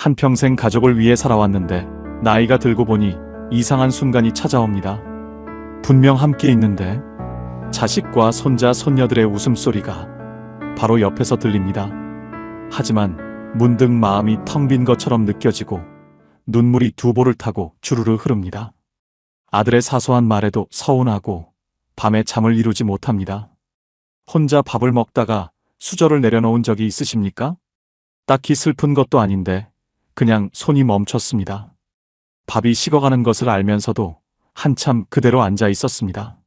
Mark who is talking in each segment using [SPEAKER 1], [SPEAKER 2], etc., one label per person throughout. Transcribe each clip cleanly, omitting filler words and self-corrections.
[SPEAKER 1] 한평생 가족을 위해 살아왔는데 나이가 들고 보니 이상한 순간이 찾아옵니다. 분명 함께 있는데 자식과 손자, 손녀들의 웃음소리가 바로 옆에서 들립니다. 하지만 문득 마음이 텅 빈 것처럼 느껴지고 눈물이 두 볼을 타고 주르르 흐릅니다. 아들의 사소한 말에도 서운하고 밤에 잠을 이루지 못합니다. 혼자 밥을 먹다가 수저를 내려놓은 적이 있으십니까? 딱히 슬픈 것도 아닌데 그냥 손이 멈췄습니다. 밥이 식어가는 것을 알면서도 한참 그대로 앉아 있었습니다.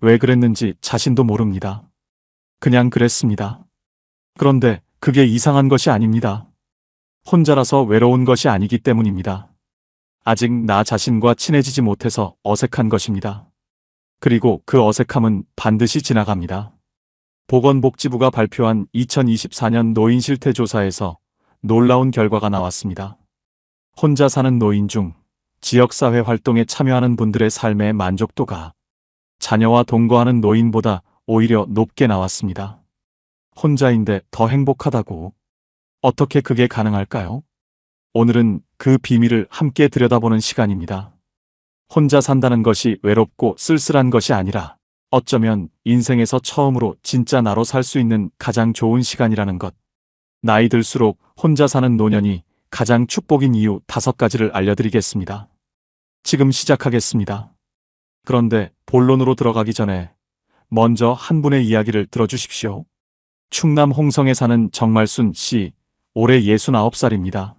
[SPEAKER 1] 왜 그랬는지 자신도 모릅니다. 그냥 그랬습니다. 그런데 그게 이상한 것이 아닙니다. 혼자라서 외로운 것이 아니기 때문입니다. 아직 나 자신과 친해지지 못해서 어색한 것입니다. 그리고 그 어색함은 반드시 지나갑니다. 보건복지부가 발표한 2024년 노인 실태 조사에서 놀라운 결과가 나왔습니다. 혼자 사는 노인 중 지역사회 활동에 참여하는 분들의 삶의 만족도가 자녀와 동거하는 노인보다 오히려 높게 나왔습니다. 혼자인데 더 행복하다고? 어떻게 그게 가능할까요? 오늘은 그 비밀을 함께 들여다보는 시간입니다. 혼자 산다는 것이 외롭고 쓸쓸한 것이 아니라 어쩌면 인생에서 처음으로 진짜 나로 살 수 있는 가장 좋은 시간이라는 것. 나이 들수록 혼자 사는 노년이 가장 축복인 이유 5가지를 알려드리겠습니다. 지금 시작하겠습니다. 그런데 본론으로 들어가기 전에 먼저 한 분의 이야기를 들어주십시오. 충남 홍성에 사는 정말순 씨, 올해 69살입니다.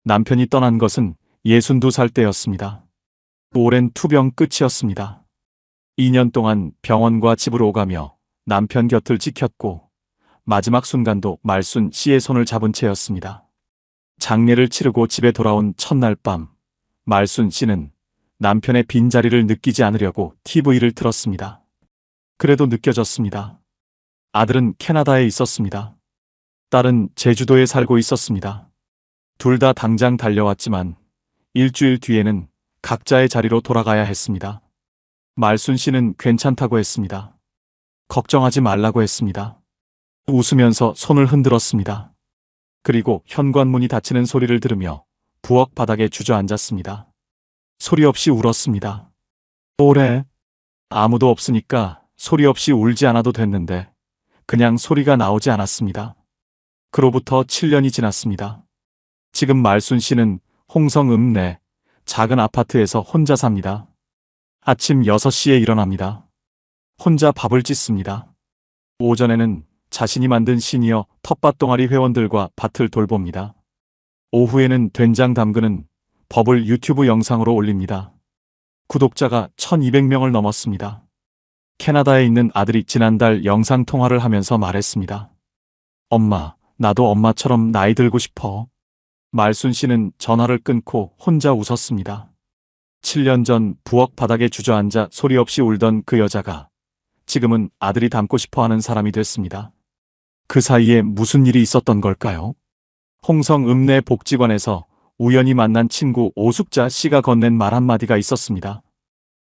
[SPEAKER 1] 남편이 떠난 것은 62살 때였습니다. 오랜 투병 끝이었습니다. 2년 동안 병원과 집을 오가며 남편 곁을 지켰고 마지막 순간도 말순 씨의 손을 잡은 채였습니다. 장례를 치르고 집에 돌아온 첫날 밤, 말순 씨는 남편의 빈자리를 느끼지 않으려고 TV를 틀었습니다. 그래도 느껴졌습니다. 아들은 캐나다에 있었습니다. 딸은 제주도에 살고 있었습니다. 둘 다 당장 달려왔지만 일주일 뒤에는 각자의 자리로 돌아가야 했습니다. 말순 씨는 괜찮다고 했습니다. 걱정하지 말라고 했습니다. 웃으면서 손을 흔들었습니다. 그리고 현관문이 닫히는 소리를 들으며 부엌 바닥에 주저앉았습니다. 소리 없이 울었습니다. 올해 아무도 없으니까 소리 없이 울지 않아도 됐는데 그냥 소리가 나오지 않았습니다. 그로부터 7년이 지났습니다. 지금 말순 씨는 홍성 읍내 작은 아파트에서 혼자 삽니다. 아침 6시에 일어납니다. 혼자 밥을 짓습니다. 오전에는 자신이 만든 시니어 텃밭 동아리 회원들과 밭을 돌봅니다. 오후에는 된장 담그는 법을 유튜브 영상으로 올립니다. 구독자가 1200명을 넘었습니다. 캐나다에 있는 아들이 지난달 영상통화를 하면서 말했습니다. 엄마, 나도 엄마처럼 나이 들고 싶어. 말순 씨는 전화를 끊고 혼자 웃었습니다. 7년 전 부엌 바닥에 주저앉아 소리 없이 울던 그 여자가 지금은 아들이 닮고 싶어하는 사람이 됐습니다. 그 사이에 무슨 일이 있었던 걸까요? 홍성 읍내 복지관에서 우연히 만난 친구 오숙자 씨가 건넨 말 한마디가 있었습니다.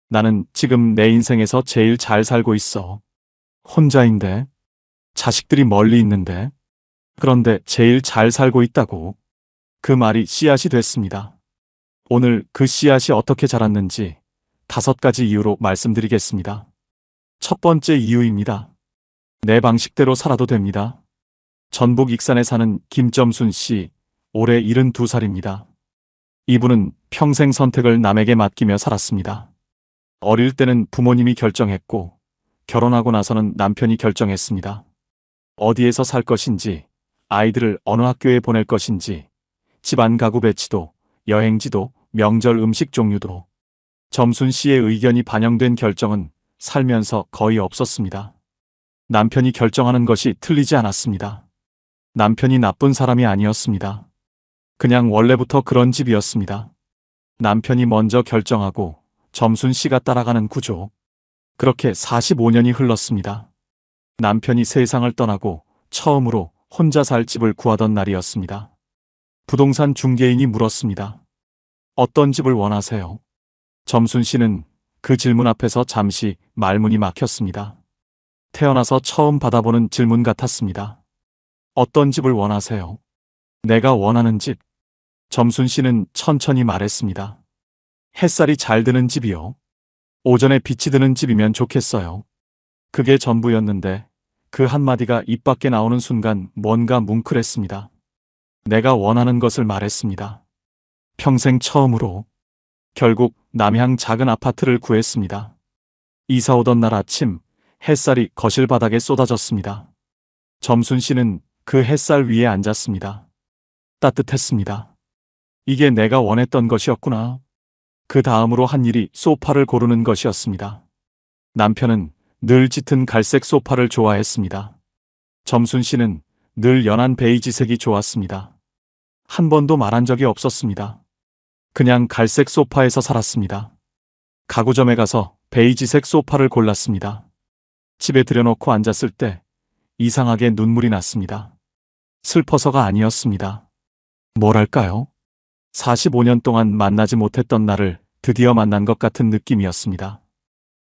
[SPEAKER 1] 나는 지금 내 인생에서 제일 잘 살고 있어. 혼자인데, 자식들이 멀리 있는데, 그런데 제일 잘 살고 있다고. 그 말이 씨앗이 됐습니다. 오늘 그 씨앗이 어떻게 자랐는지 5가지 이유로 말씀드리겠습니다. 첫 번째 이유입니다. 내 방식대로 살아도 됩니다. 전북 익산에 사는 김점순 씨, 올해 72살입니다. 이분은 평생 선택을 남에게 맡기며 살았습니다. 어릴 때는 부모님이 결정했고 결혼하고 나서는 남편이 결정했습니다. 어디에서 살 것인지, 아이들을 어느 학교에 보낼 것인지, 집안 가구 배치도, 여행지도, 명절 음식 종류도. 점순 씨의 의견이 반영된 결정은 살면서 거의 없었습니다. 남편이 결정하는 것이 틀리지 않았습니다. 남편이 나쁜 사람이 아니었습니다. 그냥 원래부터 그런 집이었습니다. 남편이 먼저 결정하고 점순 씨가 따라가는 구조. 그렇게 45년이 흘렀습니다. 남편이 세상을 떠나고 처음으로 혼자 살 집을 구하던 날이었습니다. 부동산 중개인이 물었습니다. 어떤 집을 원하세요? 점순 씨는 그 질문 앞에서 잠시 말문이 막혔습니다. 태어나서 처음 받아보는 질문 같았습니다. 어떤 집을 원하세요? 내가 원하는 집. 점순 씨는 천천히 말했습니다. 햇살이 잘 드는 집이요. 오전에 빛이 드는 집이면 좋겠어요. 그게 전부였는데 그 한마디가 입 밖에 나오는 순간 뭔가 뭉클했습니다. 내가 원하는 것을 말했습니다. 평생 처음으로. 결국 남향 작은 아파트를 구했습니다. 이사 오던 날 아침 햇살이 거실 바닥에 쏟아졌습니다. 점순 씨는 그 햇살 위에 앉았습니다. 따뜻했습니다. 이게 내가 원했던 것이었구나. 그 다음으로 한 일이 소파를 고르는 것이었습니다. 남편은 늘 짙은 갈색 소파를 좋아했습니다. 점순 씨는 늘 연한 베이지색이 좋았습니다. 한 번도 말한 적이 없었습니다. 그냥 갈색 소파에서 살았습니다. 가구점에 가서 베이지색 소파를 골랐습니다. 집에 들여놓고 앉았을 때 이상하게 눈물이 났습니다. 슬퍼서가 아니었습니다. 뭐랄까요? 45년 동안 만나지 못했던 나를 드디어 만난 것 같은 느낌이었습니다.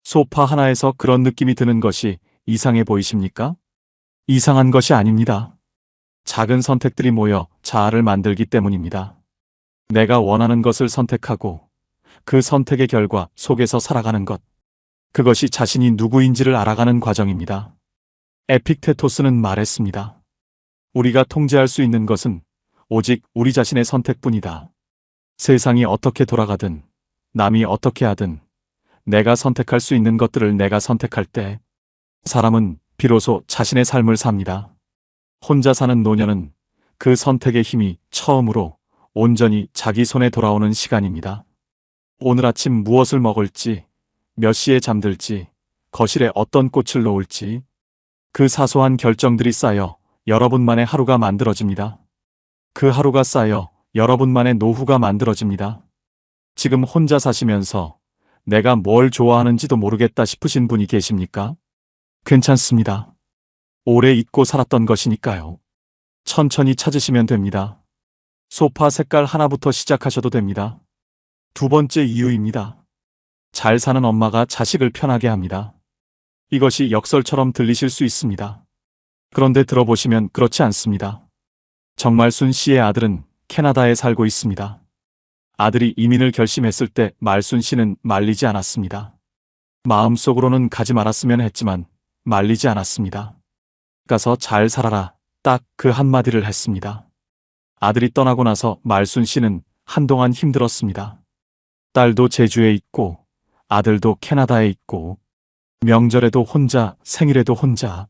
[SPEAKER 1] 소파 하나에서 그런 느낌이 드는 것이 이상해 보이십니까? 이상한 것이 아닙니다. 작은 선택들이 모여 자아를 만들기 때문입니다. 내가 원하는 것을 선택하고 그 선택의 결과 속에서 살아가는 것. 그것이 자신이 누구인지를 알아가는 과정입니다. 에픽테토스는 말했습니다. 우리가 통제할 수 있는 것은 오직 우리 자신의 선택뿐이다. 세상이 어떻게 돌아가든 남이 어떻게 하든 내가 선택할 수 있는 것들을 내가 선택할 때 사람은 비로소 자신의 삶을 삽니다. 혼자 사는 노년은 그 선택의 힘이 처음으로 온전히 자기 손에 돌아오는 시간입니다. 오늘 아침 무엇을 먹을지, 몇 시에 잠들지, 거실에 어떤 꽃을 놓을지 그 사소한 결정들이 쌓여 여러분만의 하루가 만들어집니다. 그 하루가 쌓여 여러분만의 노후가 만들어집니다. 지금 혼자 사시면서 내가 뭘 좋아하는지도 모르겠다 싶으신 분이 계십니까? 괜찮습니다. 오래 잊고 살았던 것이니까요. 천천히 찾으시면 됩니다. 소파 색깔 하나부터 시작하셔도 됩니다. 두 번째 이유입니다. 잘 사는 엄마가 자식을 편하게 합니다. 이것이 역설처럼 들리실 수 있습니다. 그런데 들어보시면 그렇지 않습니다. 정말순 씨의 아들은 캐나다에 살고 있습니다. 아들이 이민을 결심했을 때 말순 씨는 말리지 않았습니다. 마음속으로는 가지 말았으면 했지만 말리지 않았습니다. 가서 잘 살아라. 딱 그 한마디를 했습니다. 아들이 떠나고 나서 말순 씨는 한동안 힘들었습니다. 딸도 제주에 있고 아들도 캐나다에 있고 명절에도 혼자, 생일에도 혼자.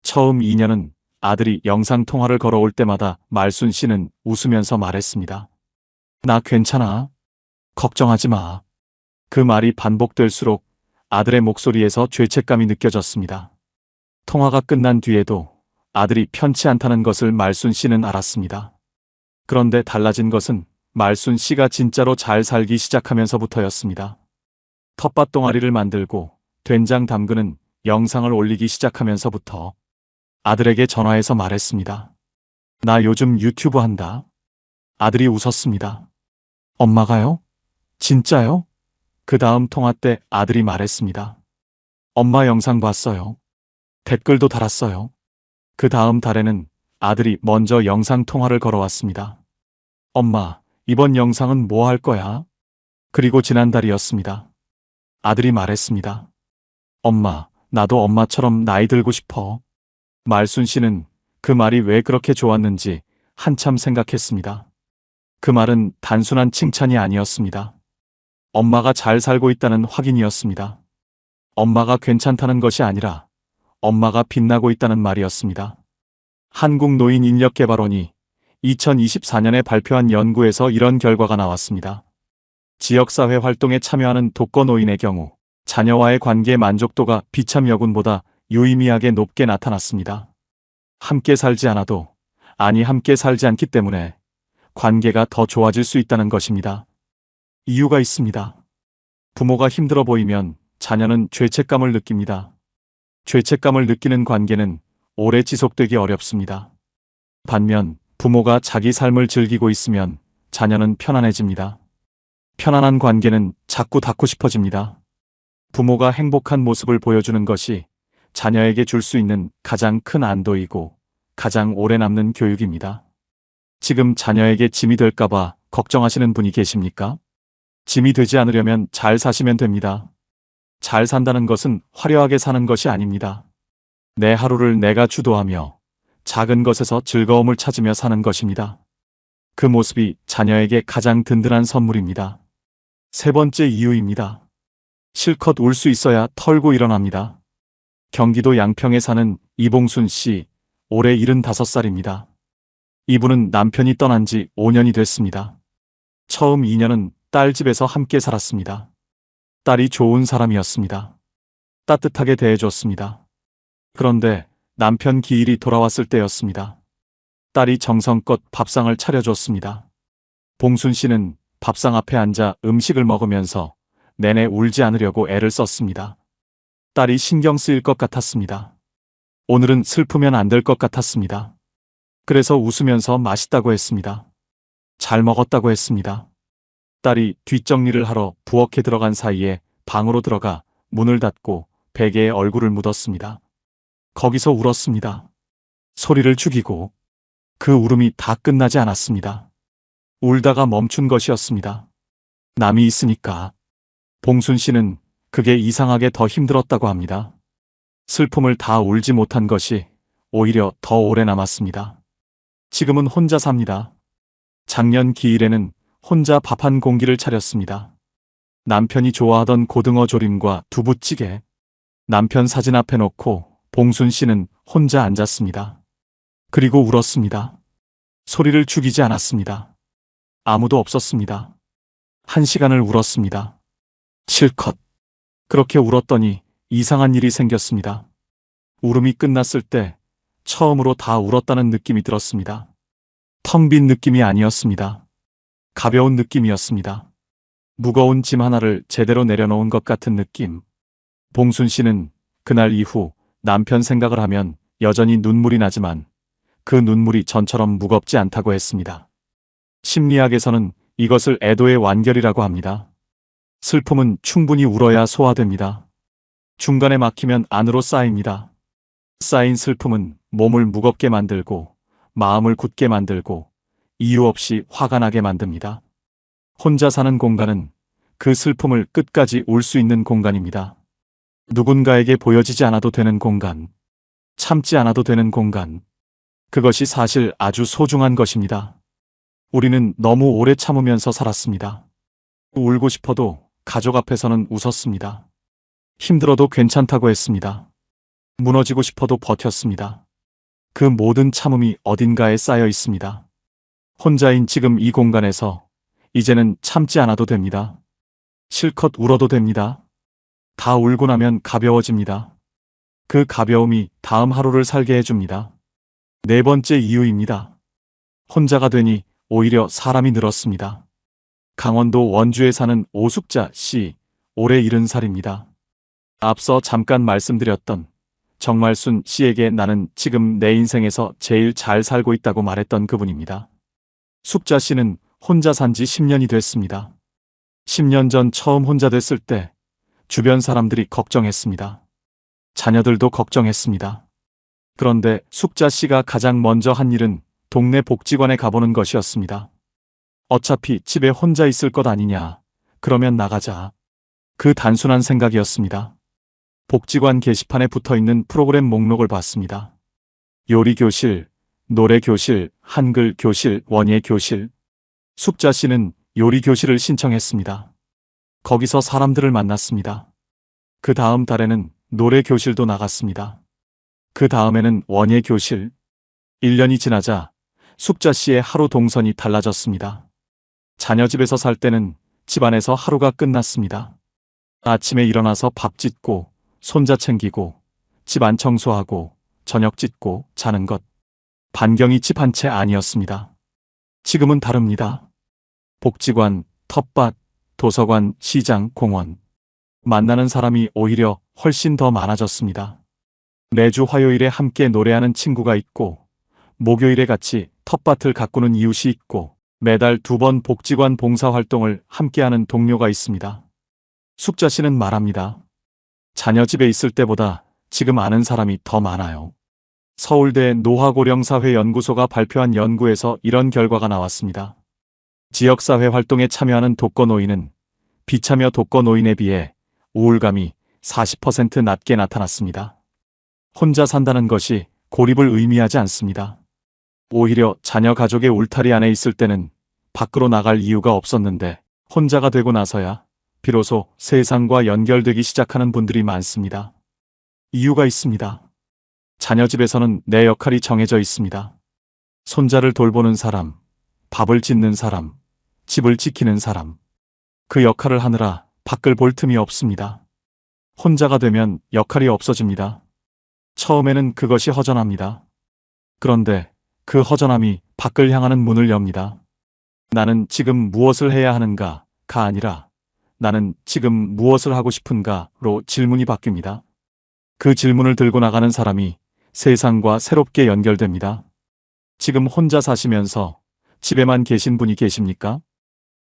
[SPEAKER 1] 처음 2년은 아들이 영상통화를 걸어올 때마다 말순 씨는 웃으면서 말했습니다. 나 괜찮아. 걱정하지 마. 그 말이 반복될수록 아들의 목소리에서 죄책감이 느껴졌습니다. 통화가 끝난 뒤에도 아들이 편치 않다는 것을 말순 씨는 알았습니다. 그런데 달라진 것은 말순 씨가 진짜로 잘 살기 시작하면서부터였습니다. 텃밭 동아리를 만들고 된장 담그는 영상을 올리기 시작하면서부터 아들에게 전화해서 말했습니다. 나 요즘 유튜브 한다. 아들이 웃었습니다. 엄마가요? 진짜요? 그 다음 통화 때 아들이 말했습니다. 엄마 영상 봤어요. 댓글도 달았어요. 그 다음 달에는 아들이 먼저 영상 통화를 걸어왔습니다. 엄마, 이번 영상은 뭐 할 거야? 그리고 지난달이었습니다. 아들이 말했습니다. 엄마, 나도 엄마처럼 나이 들고 싶어. 말순 씨는 그 말이 왜 그렇게 좋았는지 한참 생각했습니다. 그 말은 단순한 칭찬이 아니었습니다. 엄마가 잘 살고 있다는 확인이었습니다. 엄마가 괜찮다는 것이 아니라 엄마가 빛나고 있다는 말이었습니다. 한국노인인력개발원이 2024년에 발표한 연구에서 이런 결과가 나왔습니다. 지역사회 활동에 참여하는 독거노인의 경우 자녀와의 관계 만족도가 비참 여군보다 유의미하게 높게 나타났습니다. 함께 살지 않아도, 아니 함께 살지 않기 때문에 관계가 더 좋아질 수 있다는 것입니다. 이유가 있습니다. 부모가 힘들어 보이면 자녀는 죄책감을 느낍니다. 죄책감을 느끼는 관계는 오래 지속되기 어렵습니다. 반면 부모가 자기 삶을 즐기고 있으면 자녀는 편안해집니다. 편안한 관계는 자꾸 닿고 싶어집니다. 부모가 행복한 모습을 보여주는 것이 자녀에게 줄 수 있는 가장 큰 안도이고 가장 오래 남는 교육입니다. 지금 자녀에게 짐이 될까봐 걱정하시는 분이 계십니까? 짐이 되지 않으려면 잘 사시면 됩니다. 잘 산다는 것은 화려하게 사는 것이 아닙니다. 내 하루를 내가 주도하며 작은 것에서 즐거움을 찾으며 사는 것입니다. 그 모습이 자녀에게 가장 든든한 선물입니다. 세 번째 이유입니다. 실컷 울 수 있어야 털고 일어납니다. 경기도 양평에 사는 이봉순 씨, 올해 75살입니다. 이분은 남편이 떠난 지 5년이 됐습니다. 처음 2년은 딸 집에서 함께 살았습니다. 딸이 좋은 사람이었습니다. 따뜻하게 대해줬습니다. 그런데 남편 기일이 돌아왔을 때였습니다. 딸이 정성껏 밥상을 차려줬습니다. 봉순 씨는 밥상 앞에 앉아 음식을 먹으면서 내내 울지 않으려고 애를 썼습니다. 딸이 신경 쓰일 것 같았습니다. 오늘은 슬프면 안 될 것 같았습니다. 그래서 웃으면서 맛있다고 했습니다. 잘 먹었다고 했습니다. 딸이 뒷정리를 하러 부엌에 들어간 사이에 방으로 들어가 문을 닫고 베개에 얼굴을 묻었습니다. 거기서 울었습니다. 소리를 죽이고 그 울음이 다 끝나지 않았습니다. 울다가 멈춘 것이었습니다. 남이 있으니까. 봉순 씨는 그게 이상하게 더 힘들었다고 합니다. 슬픔을 다 울지 못한 것이 오히려 더 오래 남았습니다. 지금은 혼자 삽니다. 작년 기일에는 혼자 밥 한 공기를 차렸습니다. 남편이 좋아하던 고등어 조림과 두부찌개. 남편 사진 앞에 놓고 봉순 씨는 혼자 앉았습니다. 그리고 울었습니다. 소리를 죽이지 않았습니다. 아무도 없었습니다. 1시간을 울었습니다. 실컷. 그렇게 울었더니 이상한 일이 생겼습니다. 울음이 끝났을 때 처음으로 다 울었다는 느낌이 들었습니다. 텅 빈 느낌이 아니었습니다. 가벼운 느낌이었습니다. 무거운 짐 하나를 제대로 내려놓은 것 같은 느낌. 봉순 씨는 그날 이후 남편 생각을 하면 여전히 눈물이 나지만 그 눈물이 전처럼 무겁지 않다고 했습니다. 심리학에서는 이것을 애도의 완결이라고 합니다. 슬픔은 충분히 울어야 소화됩니다. 중간에 막히면 안으로 쌓입니다. 쌓인 슬픔은 몸을 무겁게 만들고 마음을 굳게 만들고 이유 없이 화가 나게 만듭니다. 혼자 사는 공간은 그 슬픔을 끝까지 울 수 있는 공간입니다. 누군가에게 보여지지 않아도 되는 공간, 참지 않아도 되는 공간. 그것이 사실 아주 소중한 것입니다. 우리는 너무 오래 참으면서 살았습니다. 울고 싶어도 가족 앞에서는 웃었습니다. 힘들어도 괜찮다고 했습니다. 무너지고 싶어도 버텼습니다. 그 모든 참음이 어딘가에 쌓여 있습니다. 혼자인 지금 이 공간에서 이제는 참지 않아도 됩니다. 실컷 울어도 됩니다. 다 울고 나면 가벼워집니다. 그 가벼움이 다음 하루를 살게 해줍니다. 네 번째 이유입니다. 혼자가 되니 오히려 사람이 늘었습니다. 강원도 원주에 사는 오숙자 씨, 올해 70살입니다. 앞서 잠깐 말씀드렸던 정말순 씨에게 나는 지금 내 인생에서 제일 잘 살고 있다고 말했던 그분입니다. 숙자 씨는 혼자 산 지 10년이 됐습니다. 10년 전 처음 혼자 됐을 때 주변 사람들이 걱정했습니다. 자녀들도 걱정했습니다. 그런데 숙자 씨가 가장 먼저 한 일은 동네 복지관에 가보는 것이었습니다. 어차피 집에 혼자 있을 것 아니냐, 그러면 나가자. 그 단순한 생각이었습니다. 복지관 게시판에 붙어있는 프로그램 목록을 봤습니다. 요리교실, 노래교실, 한글교실, 원예교실. 숙자 씨는 요리교실을 신청했습니다. 거기서 사람들을 만났습니다. 그 다음 달에는 노래교실도 나갔습니다. 그 다음에는 원예교실. 1년이 지나자 숙자 씨의 하루 동선이 달라졌습니다. 자녀 집에서 살 때는 집안에서 하루가 끝났습니다. 아침에 일어나서 밥 짓고 손자 챙기고 집안 청소하고 저녁 짓고 자는 것. 반경이 집 한 채 아니었습니다. 지금은 다릅니다. 복지관, 텃밭, 도서관, 시장, 공원. 만나는 사람이 오히려 훨씬 더 많아졌습니다. 매주 화요일에 함께 노래하는 친구가 있고 목요일에 같이 텃밭을 가꾸는 이웃이 있고 매달 2번 복지관 봉사활동을 함께하는 동료가 있습니다. 숙자 씨는 말합니다. 자녀 집에 있을 때보다 지금 아는 사람이 더 많아요. 서울대 노화고령사회연구소가 발표한 연구에서 이런 결과가 나왔습니다. 지역사회 활동에 참여하는 독거노인은 비참여 독거노인에 비해 우울감이 40% 낮게 나타났습니다. 혼자 산다는 것이 고립을 의미하지 않습니다. 오히려 자녀 가족의 울타리 안에 있을 때는 밖으로 나갈 이유가 없었는데 혼자가 되고 나서야 비로소 세상과 연결되기 시작하는 분들이 많습니다. 이유가 있습니다. 자녀 집에서는 내 역할이 정해져 있습니다. 손자를 돌보는 사람, 밥을 짓는 사람, 집을 지키는 사람. 그 역할을 하느라 밖을 볼 틈이 없습니다. 혼자가 되면 역할이 없어집니다. 처음에는 그것이 허전합니다. 그런데 그 허전함이 밖을 향하는 문을 엽니다. 나는 지금 무엇을 해야 하는가가 아니라 나는 지금 무엇을 하고 싶은가로 질문이 바뀝니다. 그 질문을 들고 나가는 사람이 세상과 새롭게 연결됩니다. 지금 혼자 사시면서 집에만 계신 분이 계십니까?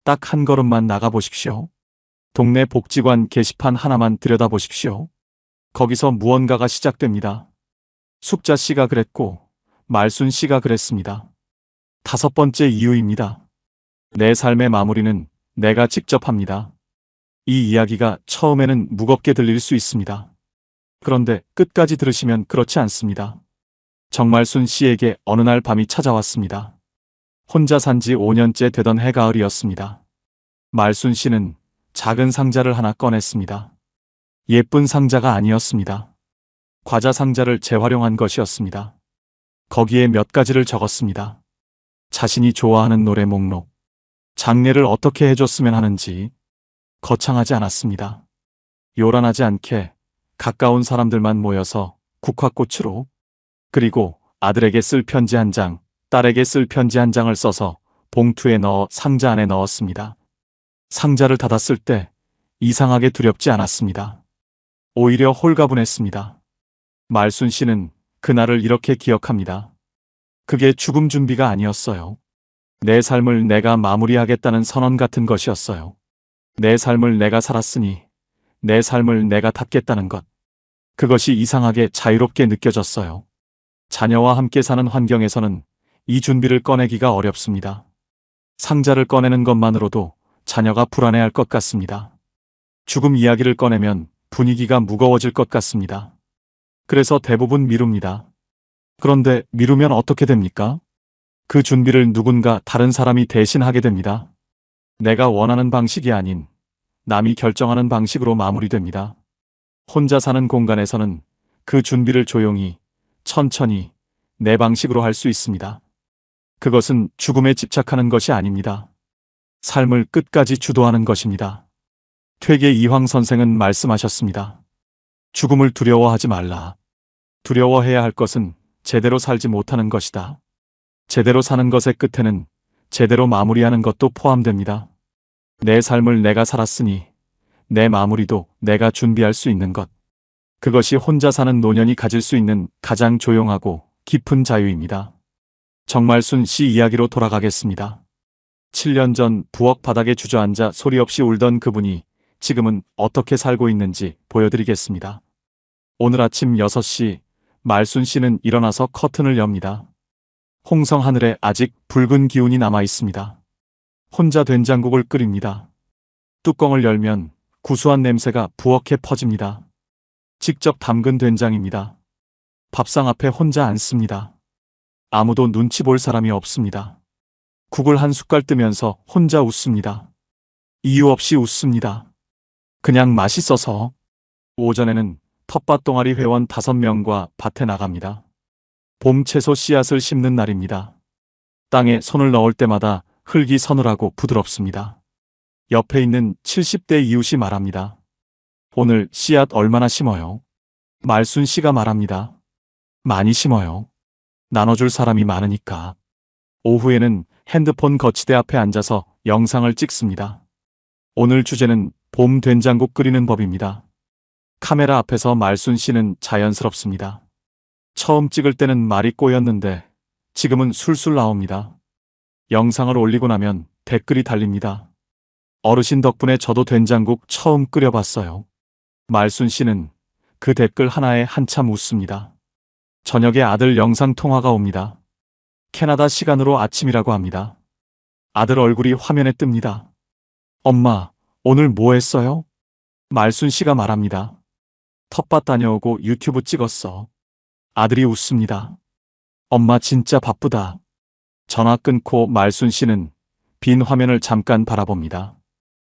[SPEAKER 1] 딱 한 걸음만 나가보십시오. 동네 복지관 게시판 하나만 들여다보십시오. 거기서 무언가가 시작됩니다. 숙자 씨가 그랬고 말순 씨가 그랬습니다. 5번째 이유입니다. 내 삶의 마무리는 내가 직접 합니다. 이 이야기가 처음에는 무겁게 들릴 수 있습니다. 그런데 끝까지 들으시면 그렇지 않습니다. 정말순 씨에게 어느 날 밤이 찾아왔습니다. 혼자 산 지 5년째 되던 해가을이었습니다. 말순 씨는 작은 상자를 하나 꺼냈습니다. 예쁜 상자가 아니었습니다. 과자 상자를 재활용한 것이었습니다. 거기에 몇 가지를 적었습니다. 자신이 좋아하는 노래 목록, 장례를 어떻게 해줬으면 하는지. 거창하지 않았습니다. 요란하지 않게 가까운 사람들만 모여서 국화꽃으로, 그리고 아들에게 쓸 편지 한 장, 딸에게 쓸 편지 한 장을 써서 봉투에 넣어 상자 안에 넣었습니다. 상자를 닫았을 때 이상하게 두렵지 않았습니다. 오히려 홀가분했습니다. 말순 씨는 그날을 이렇게 기억합니다. 그게 죽음 준비가 아니었어요. 내 삶을 내가 마무리하겠다는 선언 같은 것이었어요. 내 삶을 내가 살았으니 내 삶을 내가 닫겠다는 것. 그것이 이상하게 자유롭게 느껴졌어요. 자녀와 함께 사는 환경에서는 이 준비를 꺼내기가 어렵습니다. 상자를 꺼내는 것만으로도 자녀가 불안해할 것 같습니다. 죽음 이야기를 꺼내면 분위기가 무거워질 것 같습니다. 그래서 대부분 미룹니다. 그런데 미루면 어떻게 됩니까? 그 준비를 누군가 다른 사람이 대신 하게 됩니다. 내가 원하는 방식이 아닌 남이 결정하는 방식으로 마무리됩니다. 혼자 사는 공간에서는 그 준비를 조용히, 천천히 내 방식으로 할 수 있습니다. 그것은 죽음에 집착하는 것이 아닙니다. 삶을 끝까지 주도하는 것입니다. 퇴계 이황 선생은 말씀하셨습니다. 죽음을 두려워하지 말라. 두려워해야 할 것은 제대로 살지 못하는 것이다. 제대로 사는 것의 끝에는 제대로 마무리하는 것도 포함됩니다. 내 삶을 내가 살았으니 내 마무리도 내가 준비할 수 있는 것. 그것이 혼자 사는 노년이 가질 수 있는 가장 조용하고 깊은 자유입니다. 정말순 씨 이야기로 돌아가겠습니다. 7년 전 부엌 바닥에 주저앉아 소리 없이 울던 그분이 지금은 어떻게 살고 있는지 보여드리겠습니다. 오늘 아침 6시 말순 씨는 일어나서 커튼을 엽니다. 홍성 하늘에 아직 붉은 기운이 남아 있습니다. 혼자 된장국을 끓입니다. 뚜껑을 열면 구수한 냄새가 부엌에 퍼집니다. 직접 담근 된장입니다. 밥상 앞에 혼자 앉습니다. 아무도 눈치 볼 사람이 없습니다. 국을 한 숟갈 뜨면서 혼자 웃습니다. 이유 없이 웃습니다. 그냥 맛있어서. 오전에는 텃밭 동아리 회원 5명과 밭에 나갑니다. 봄 채소 씨앗을 심는 날입니다. 땅에 손을 넣을 때마다 흙이 서늘하고 부드럽습니다. 옆에 있는 70대 이웃이 말합니다. 오늘 씨앗 얼마나 심어요? 말순 씨가 말합니다. 많이 심어요. 나눠줄 사람이 많으니까. 오후에는 핸드폰 거치대 앞에 앉아서 영상을 찍습니다. 오늘 주제는 봄 된장국 끓이는 법입니다. 카메라 앞에서 말순 씨는 자연스럽습니다. 처음 찍을 때는 말이 꼬였는데 지금은 술술 나옵니다. 영상을 올리고 나면 댓글이 달립니다. 어르신 덕분에 저도 된장국 처음 끓여봤어요. 말순 씨는 그 댓글 하나에 한참 웃습니다. 저녁에 아들 영상 통화가 옵니다. 캐나다 시간으로 아침이라고 합니다. 아들 얼굴이 화면에 뜹니다. 엄마, 오늘 뭐 했어요? 말순 씨가 말합니다. 텃밭 다녀오고 유튜브 찍었어. 아들이 웃습니다. 엄마 진짜 바쁘다. 전화 끊고 말순 씨는 빈 화면을 잠깐 바라봅니다.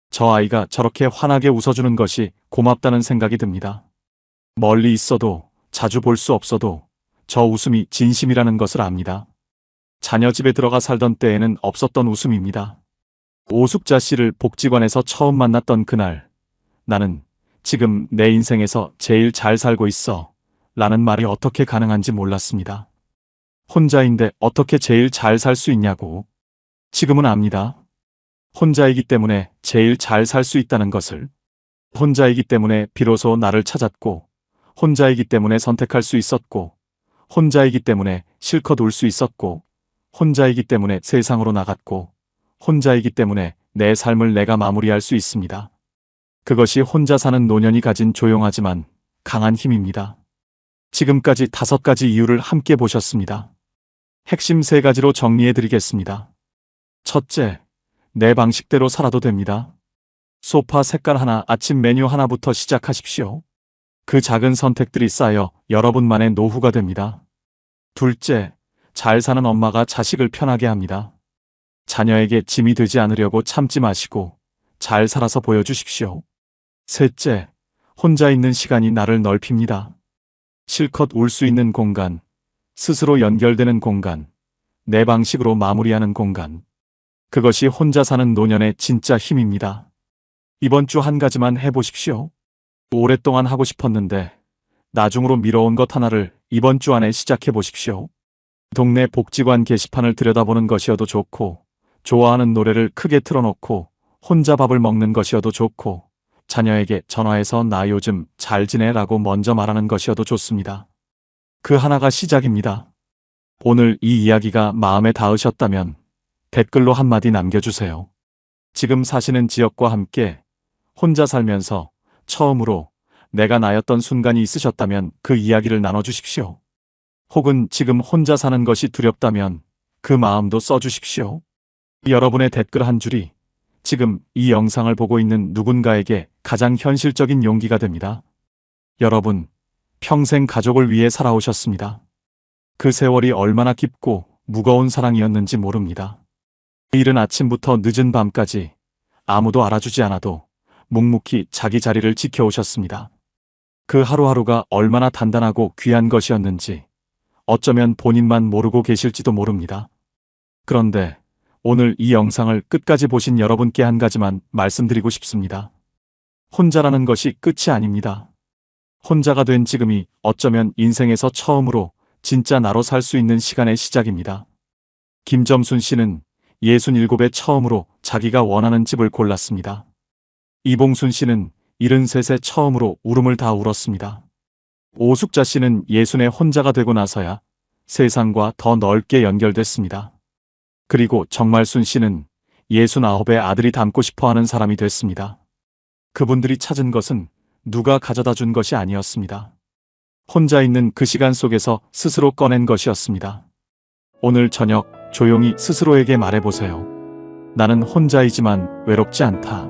[SPEAKER 1] 저 아이가 저렇게 환하게 웃어주는 것이 고맙다는 생각이 듭니다. 멀리 있어도 자주 볼 수 없어도 저 웃음이 진심이라는 것을 압니다. 자녀 집에 들어가 살던 때에는 없었던 웃음입니다. 오숙자 씨를 복지관에서 처음 만났던 그날, 나는 지금 내 인생에서 제일 잘 살고 있어 라는 말이 어떻게 가능한지 몰랐습니다. 혼자인데 어떻게 제일 잘 살 수 있냐고. 지금은 압니다. 혼자이기 때문에 제일 잘 살 수 있다는 것을. 혼자이기 때문에 비로소 나를 찾았고, 혼자이기 때문에 선택할 수 있었고, 혼자이기 때문에 실컷 울 수 있었고, 혼자이기 때문에 세상으로 나갔고, 혼자이기 때문에 내 삶을 내가 마무리할 수 있습니다. 그것이 혼자 사는 노년이 가진 조용하지만 강한 힘입니다. 지금까지 5가지 이유를 함께 보셨습니다. 핵심 3가지로 정리해드리겠습니다. 첫째, 내 방식대로 살아도 됩니다. 소파 색깔 하나, 아침 메뉴 하나부터 시작하십시오. 그 작은 선택들이 쌓여 여러분만의 노후가 됩니다. 둘째, 잘 사는 엄마가 자식을 편하게 합니다. 자녀에게 짐이 되지 않으려고 참지 마시고 잘 살아서 보여주십시오. 셋째, 혼자 있는 시간이 나를 넓힙니다. 실컷 울 수 있는 공간, 스스로 연결되는 공간, 내 방식으로 마무리하는 공간. 그것이 혼자 사는 노년의 진짜 힘입니다. 이번 주 한 가지만 해보십시오. 오랫동안 하고 싶었는데 나중으로 미뤄온 것 하나를 이번 주 안에 시작해 보십시오. 동네 복지관 게시판을 들여다보는 것이어도 좋고, 좋아하는 노래를 크게 틀어놓고 혼자 밥을 먹는 것이어도 좋고, 자녀에게 전화해서 나 요즘 잘 지내라고 먼저 말하는 것이어도 좋습니다. 그 하나가 시작입니다. 오늘 이 이야기가 마음에 닿으셨다면 댓글로 한마디 남겨주세요. 지금 사시는 지역과 함께 혼자 살면서 처음으로 내가 나였던 순간이 있으셨다면 그 이야기를 나눠주십시오. 혹은 지금 혼자 사는 것이 두렵다면 그 마음도 써주십시오. 여러분의 댓글 한 줄이 지금 이 영상을 보고 있는 누군가에게 가장 현실적인 용기가 됩니다. 여러분, 평생 가족을 위해 살아오셨습니다. 그 세월이 얼마나 깊고 무거운 사랑이었는지 모릅니다. 이른 아침부터 늦은 밤까지 아무도 알아주지 않아도 묵묵히 자기 자리를 지켜오셨습니다. 그 하루하루가 얼마나 단단하고 귀한 것이었는지 어쩌면 본인만 모르고 계실지도 모릅니다. 그런데 오늘 이 영상을 끝까지 보신 여러분께 한 가지만 말씀드리고 싶습니다. 혼자라는 것이 끝이 아닙니다. 혼자가 된 지금이 어쩌면 인생에서 처음으로 진짜 나로 살 수 있는 시간의 시작입니다. 김점순 씨는 67에 처음으로 자기가 원하는 집을 골랐습니다. 이봉순 씨는 73에 처음으로 울음을 다 울었습니다. 오숙자 씨는 60에 혼자가 되고 나서야 세상과 더 넓게 연결됐습니다. 그리고 정말순 씨는 69에 아들이 닮고 싶어하는 사람이 됐습니다. 그분들이 찾은 것은 누가 가져다 준 것이 아니었습니다. 혼자 있는 그 시간 속에서 스스로 꺼낸 것이었습니다. 오늘 저녁 조용히 스스로에게 말해보세요. 나는 혼자이지만 외롭지 않다.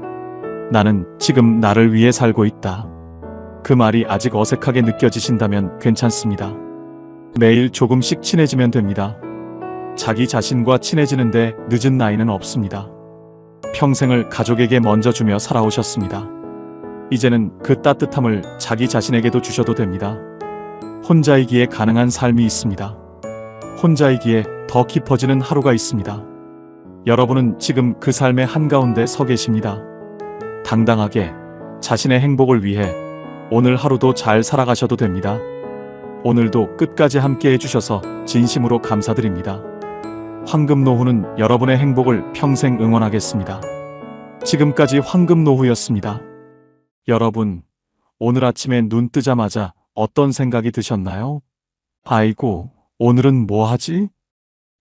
[SPEAKER 1] 나는 지금 나를 위해 살고 있다. 그 말이 아직 어색하게 느껴지신다면 괜찮습니다. 매일 조금씩 친해지면 됩니다. 자기 자신과 친해지는데 늦은 나이는 없습니다. 평생을 가족에게 먼저 주며 살아오셨습니다. 이제는 그 따뜻함을 자기 자신에게도 주셔도 됩니다. 혼자이기에 가능한 삶이 있습니다. 혼자이기에 더 깊어지는 하루가 있습니다. 여러분은 지금 그 삶의 한가운데 서 계십니다. 당당하게 자신의 행복을 위해 오늘 하루도 잘 살아가셔도 됩니다. 오늘도 끝까지 함께 해주셔서 진심으로 감사드립니다. 황금노후는 여러분의 행복을 평생 응원하겠습니다. 지금까지 황금노후였습니다. 여러분, 오늘 아침에 눈 뜨자마자 어떤 생각이 드셨나요? 아이고, 오늘은 뭐 하지?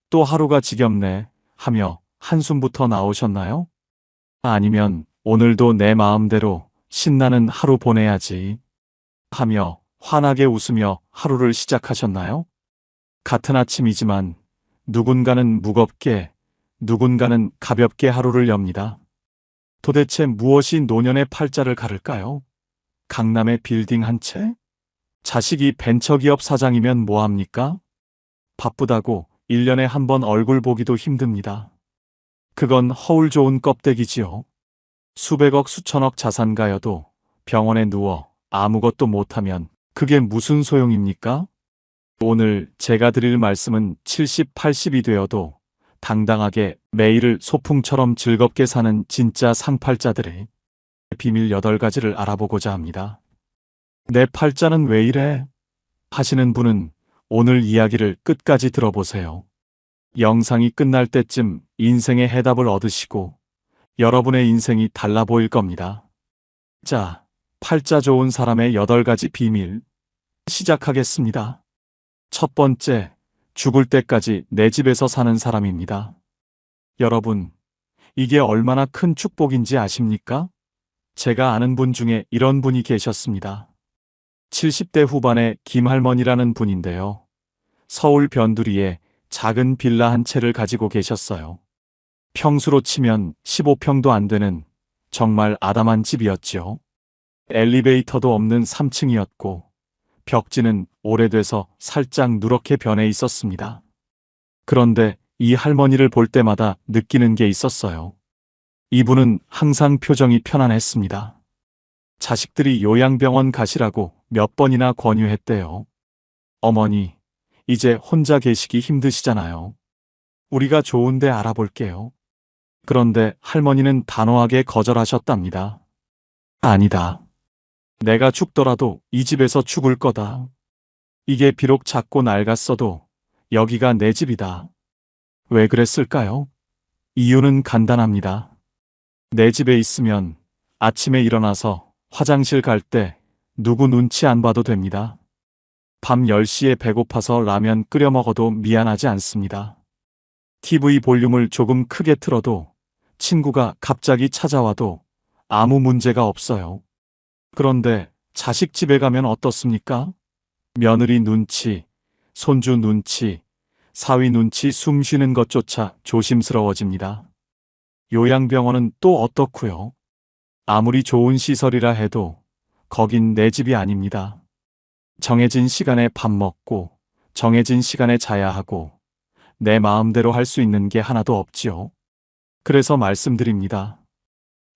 [SPEAKER 1] 또 하루가 지겹네 하며 한숨부터 나오셨나요? 아니면 오늘도 내 마음대로 신나는 하루 보내야지 하며 환하게 웃으며 하루를 시작하셨나요? 같은 아침이지만 누군가는 무겁게, 누군가는 가볍게 하루를 엽니다. 도대체 무엇이 노년의 팔자를 가를까요? 강남의 빌딩 한 채? 자식이 벤처기업 사장이면 뭐합니까? 바쁘다고 1년에 한 번 얼굴 보기도 힘듭니다. 그건 허울 좋은 껍데기지요. 수백억 수천억 자산가여도 병원에 누워 아무것도 못하면 그게 무슨 소용입니까? 오늘 제가 드릴 말씀은 70, 80이 되어도 당당하게 매일을 소풍처럼 즐겁게 사는 진짜 상팔자들의 비밀 8가지를 알아보고자 합니다. 내 팔자는 왜 이래? 하시는 분은 오늘 이야기를 끝까지 들어보세요. 영상이 끝날 때쯤 인생의 해답을 얻으시고 여러분의 인생이 달라 보일 겁니다. 자, 팔자 좋은 사람의 8가지 비밀 시작하겠습니다. 첫 번째, 죽을 때까지 내 집에서 사는 사람입니다. 여러분, 이게 얼마나 큰 축복인지 아십니까? 제가 아는 분 중에 이런 분이 계셨습니다. 70대 후반의 김할머니라는 분인데요. 서울 변두리에 작은 빌라 한 채를 가지고 계셨어요. 평수로 치면 15평도 안 되는 정말 아담한 집이었지요. 엘리베이터도 없는 3층이었고 벽지는 오래돼서 살짝 누렇게 변해 있었습니다. 그런데 이 할머니를 볼 때마다 느끼는 게 있었어요. 이분은 항상 표정이 편안했습니다. 자식들이 요양병원 가시라고 몇 번이나 권유했대요. 어머니, 이제 혼자 계시기 힘드시잖아요. 우리가 좋은 데 알아볼게요. 그런데 할머니는 단호하게 거절하셨답니다. 아니다. 내가 죽더라도 이 집에서 죽을 거다. 이게 비록 작고 낡았어도 여기가 내 집이다. 왜 그랬을까요? 이유는 간단합니다. 내 집에 있으면 아침에 일어나서 화장실 갈 때 누구 눈치 안 봐도 됩니다. 밤 10시에 배고파서 라면 끓여 먹어도 미안하지 않습니다. TV 볼륨을 조금 크게 틀어도 친구가 갑자기 찾아와도 아무 문제가 없어요. 그런데 자식 집에 가면 어떻습니까? 며느리 눈치, 손주 눈치, 사위 눈치 숨 쉬는 것조차 조심스러워집니다. 요양병원은 또 어떻고요? 아무리 좋은 시설이라 해도 거긴 내 집이 아닙니다. 정해진 시간에 밥 먹고 정해진 시간에 자야 하고 내 마음대로 할 수 있는 게 하나도 없지요. 그래서 말씀드립니다.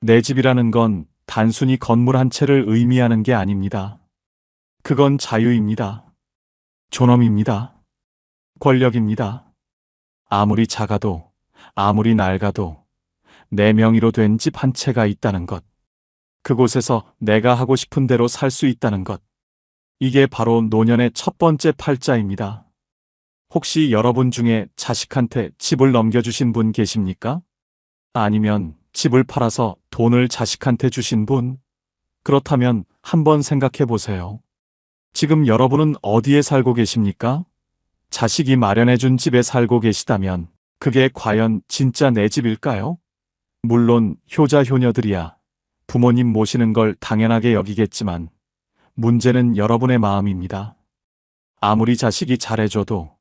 [SPEAKER 1] 내 집이라는 건 단순히 건물 한 채를 의미하는 게 아닙니다. 그건 자유입니다. 존엄입니다. 권력입니다. 아무리 작아도 아무리 낡아도 내 명의로 된 집 한 채가 있다는 것. 그곳에서 내가 하고 싶은 대로 살 수 있다는 것. 이게 바로 노년의 첫 번째 팔자입니다. 혹시 여러분 중에 자식한테 집을 넘겨주신 분 계십니까? 아니면 집을 팔아서 돈을 자식한테 주신 분? 그렇다면 한번 생각해 보세요. 지금 여러분은 어디에 살고 계십니까? 자식이 마련해준 집에 살고 계시다면 그게 과연 진짜 내 집일까요? 물론 효자 효녀들이야 부모님 모시는 걸 당연하게 여기겠지만 문제는 여러분의 마음입니다. 아무리 자식이 잘해줘도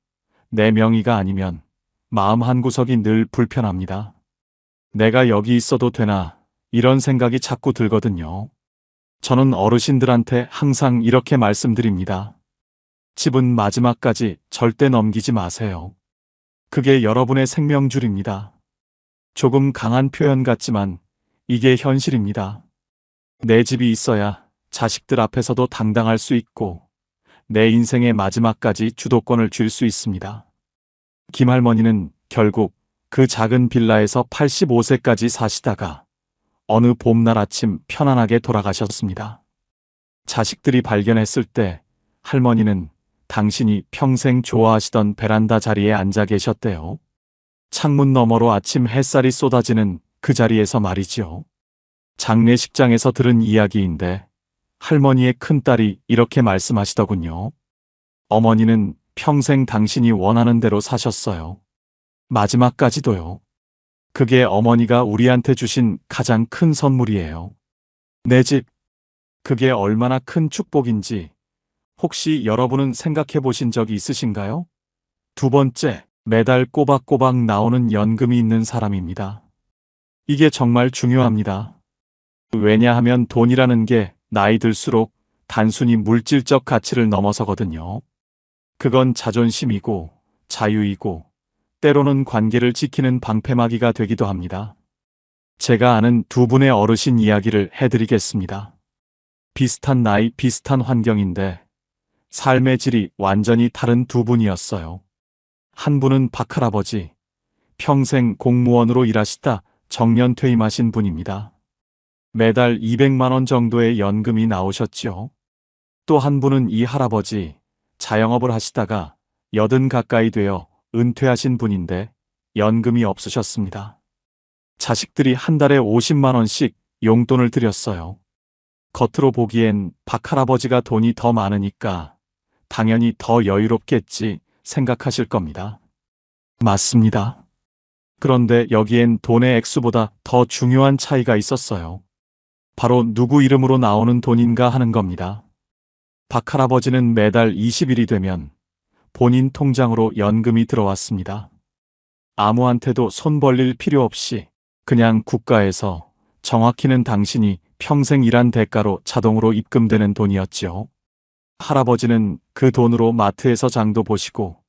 [SPEAKER 1] 내 명의가 아니면 마음 한구석이 늘 불편합니다. 내가 여기 있어도 되나 이런 생각이 자꾸 들거든요. 저는 어르신들한테 항상 이렇게 말씀드립니다. 집은 마지막까지 절대 넘기지 마세요. 그게 여러분의 생명줄입니다. 조금 강한 표현 같지만 이게 현실입니다. 내 집이 있어야 자식들 앞에서도 당당할 수 있고 내 인생의 마지막까지 주도권을 쥘 수 있습니다. 김할머니는 결국 그 작은 빌라에서 85세까지 사시다가 어느 봄날 아침 편안하게 돌아가셨습니다. 자식들이 발견했을 때 할머니는 당신이 평생 좋아하시던 베란다 자리에 앉아 계셨대요. 창문 너머로 아침 햇살이 쏟아지는 그 자리에서 말이지요. 장례식장에서 들은 이야기인데 할머니의 큰딸이 이렇게 말씀하시더군요. 어머니는 평생 당신이 원하는 대로 사셨어요. 마지막까지도요. 그게 어머니가 우리한테 주신 가장 큰 선물이에요. 내 집. 그게 얼마나 큰 축복인지 혹시 여러분은 생각해 보신 적이 있으신가요? 두 번째, 매달 꼬박꼬박 나오는 연금이 있는 사람입니다. 이게 정말 중요합니다. 왜냐하면 돈이라는 게 나이 들수록 단순히 물질적 가치를 넘어서거든요. 그건 자존심이고 자유이고 때로는 관계를 지키는 방패막이가 되기도 합니다. 제가 아는 두 분의 어르신 이야기를 해드리겠습니다. 비슷한 나이, 비슷한 환경인데 삶의 질이 완전히 다른 두 분이었어요. 한 분은 박할아버지, 평생 공무원으로 일하시다 정년 퇴임하신 분입니다. 매달 200만 원 정도의 연금이 나오셨죠. 또 한 분은 이 할아버지, 자영업을 하시다가 80 가까이 되어 은퇴하신 분인데 연금이 없으셨습니다. 자식들이 한 달에 50만 원씩 용돈을 드렸어요. 겉으로 보기엔 박할아버지가 돈이 더 많으니까 당연히 더 여유롭겠지 생각하실 겁니다. 맞습니다. 그런데 여기엔 돈의 액수보다 더 중요한 차이가 있었어요. 바로 누구 이름으로 나오는 돈인가 하는 겁니다. 박할아버지는 매달 20일이 되면 본인 통장으로 연금이 들어왔습니다. 아무한테도 손 벌릴 필요 없이 그냥 국가에서, 정확히는 당신이 평생 일한 대가로 자동으로 입금되는 돈이었지요. 할아버지는 그 돈으로 마트에서 장도 보시고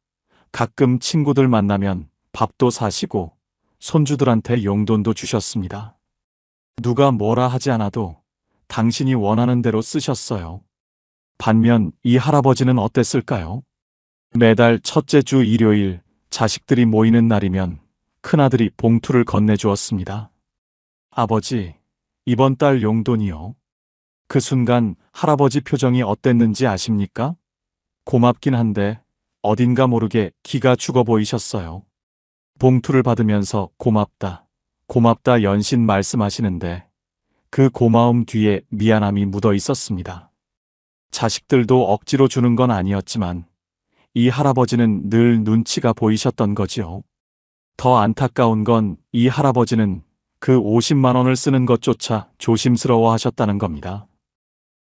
[SPEAKER 1] 가끔 친구들 만나면 밥도 사시고 손주들한테 용돈도 주셨습니다. 누가 뭐라 하지 않아도 당신이 원하는 대로 쓰셨어요. 반면 이 할아버지는 어땠을까요? 매달 첫째 주 일요일 자식들이 모이는 날이면 큰아들이 봉투를 건네주었습니다. 아버지, 이번 달 용돈이요. 그 순간 할아버지 표정이 어땠는지 아십니까? 고맙긴 한데 어딘가 모르게 기가 죽어 보이셨어요. 봉투를 받으면서 고맙다, 고맙다 연신 말씀하시는데 그 고마움 뒤에 미안함이 묻어 있었습니다. 자식들도 억지로 주는 건 아니었지만 이 할아버지는 늘 눈치가 보이셨던 거지요. 더 안타까운 건 이 할아버지는 그 50만 원을 쓰는 것조차 조심스러워 하셨다는 겁니다.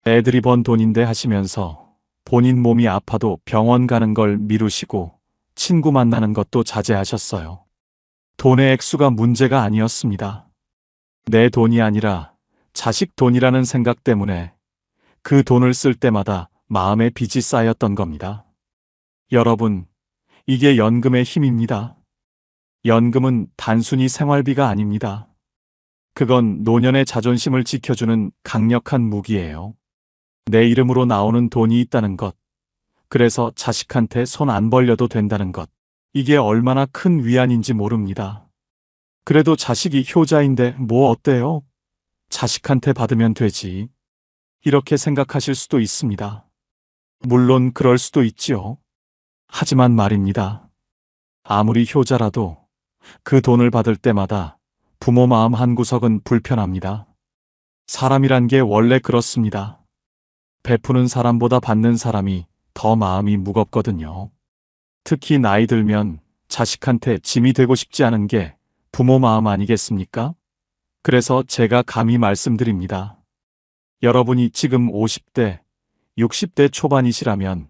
[SPEAKER 1] 애들이 번 돈인데 하시면서 본인 몸이 아파도 병원 가는 걸 미루시고 친구 만나는 것도 자제하셨어요. 돈의 액수가 문제가 아니었습니다. 내 돈이 아니라 자식 돈이라는 생각 때문에 그 돈을 쓸 때마다 마음에 빚이 쌓였던 겁니다. 여러분, 이게 연금의 힘입니다. 연금은 단순히 생활비가 아닙니다. 그건 노년의 자존심을 지켜주는 강력한 무기예요. 내 이름으로 나오는 돈이 있다는 것, 그래서 자식한테 손 안 벌려도 된다는 것, 이게 얼마나 큰 위안인지 모릅니다. 그래도 자식이 효자인데 뭐 어때요? 자식한테 받으면 되지. 이렇게 생각하실 수도 있습니다. 물론 그럴 수도 있지요. 하지만 말입니다. 아무리 효자라도 그 돈을 받을 때마다 부모 마음 한구석은 불편합니다. 사람이란 게 원래 그렇습니다. 베푸는 사람보다 받는 사람이 더 마음이 무겁거든요. 특히 나이 들면 자식한테 짐이 되고 싶지 않은 게 부모 마음 아니겠습니까? 그래서 제가 감히 말씀드립니다. 여러분이 지금 50대, 60대 초반이시라면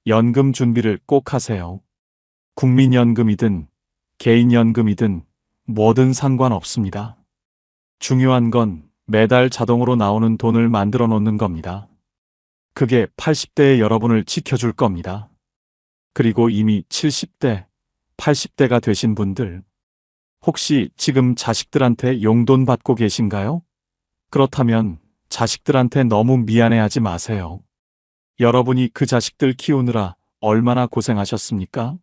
[SPEAKER 1] 연금 준비를 꼭 하세요. 국민연금이든 개인연금이든 뭐든 상관없습니다. 중요한 건 매달 자동으로 나오는 돈을 만들어 놓는 겁니다. 그게 80대의 여러분을 지켜줄 겁니다. 그리고 이미 70대, 80대가 되신 분들, 혹시 지금 자식들한테 용돈 받고 계신가요? 그렇다면 자식들한테 너무 미안해하지 마세요. 여러분이 그 자식들 키우느라 얼마나 고생하셨습니까?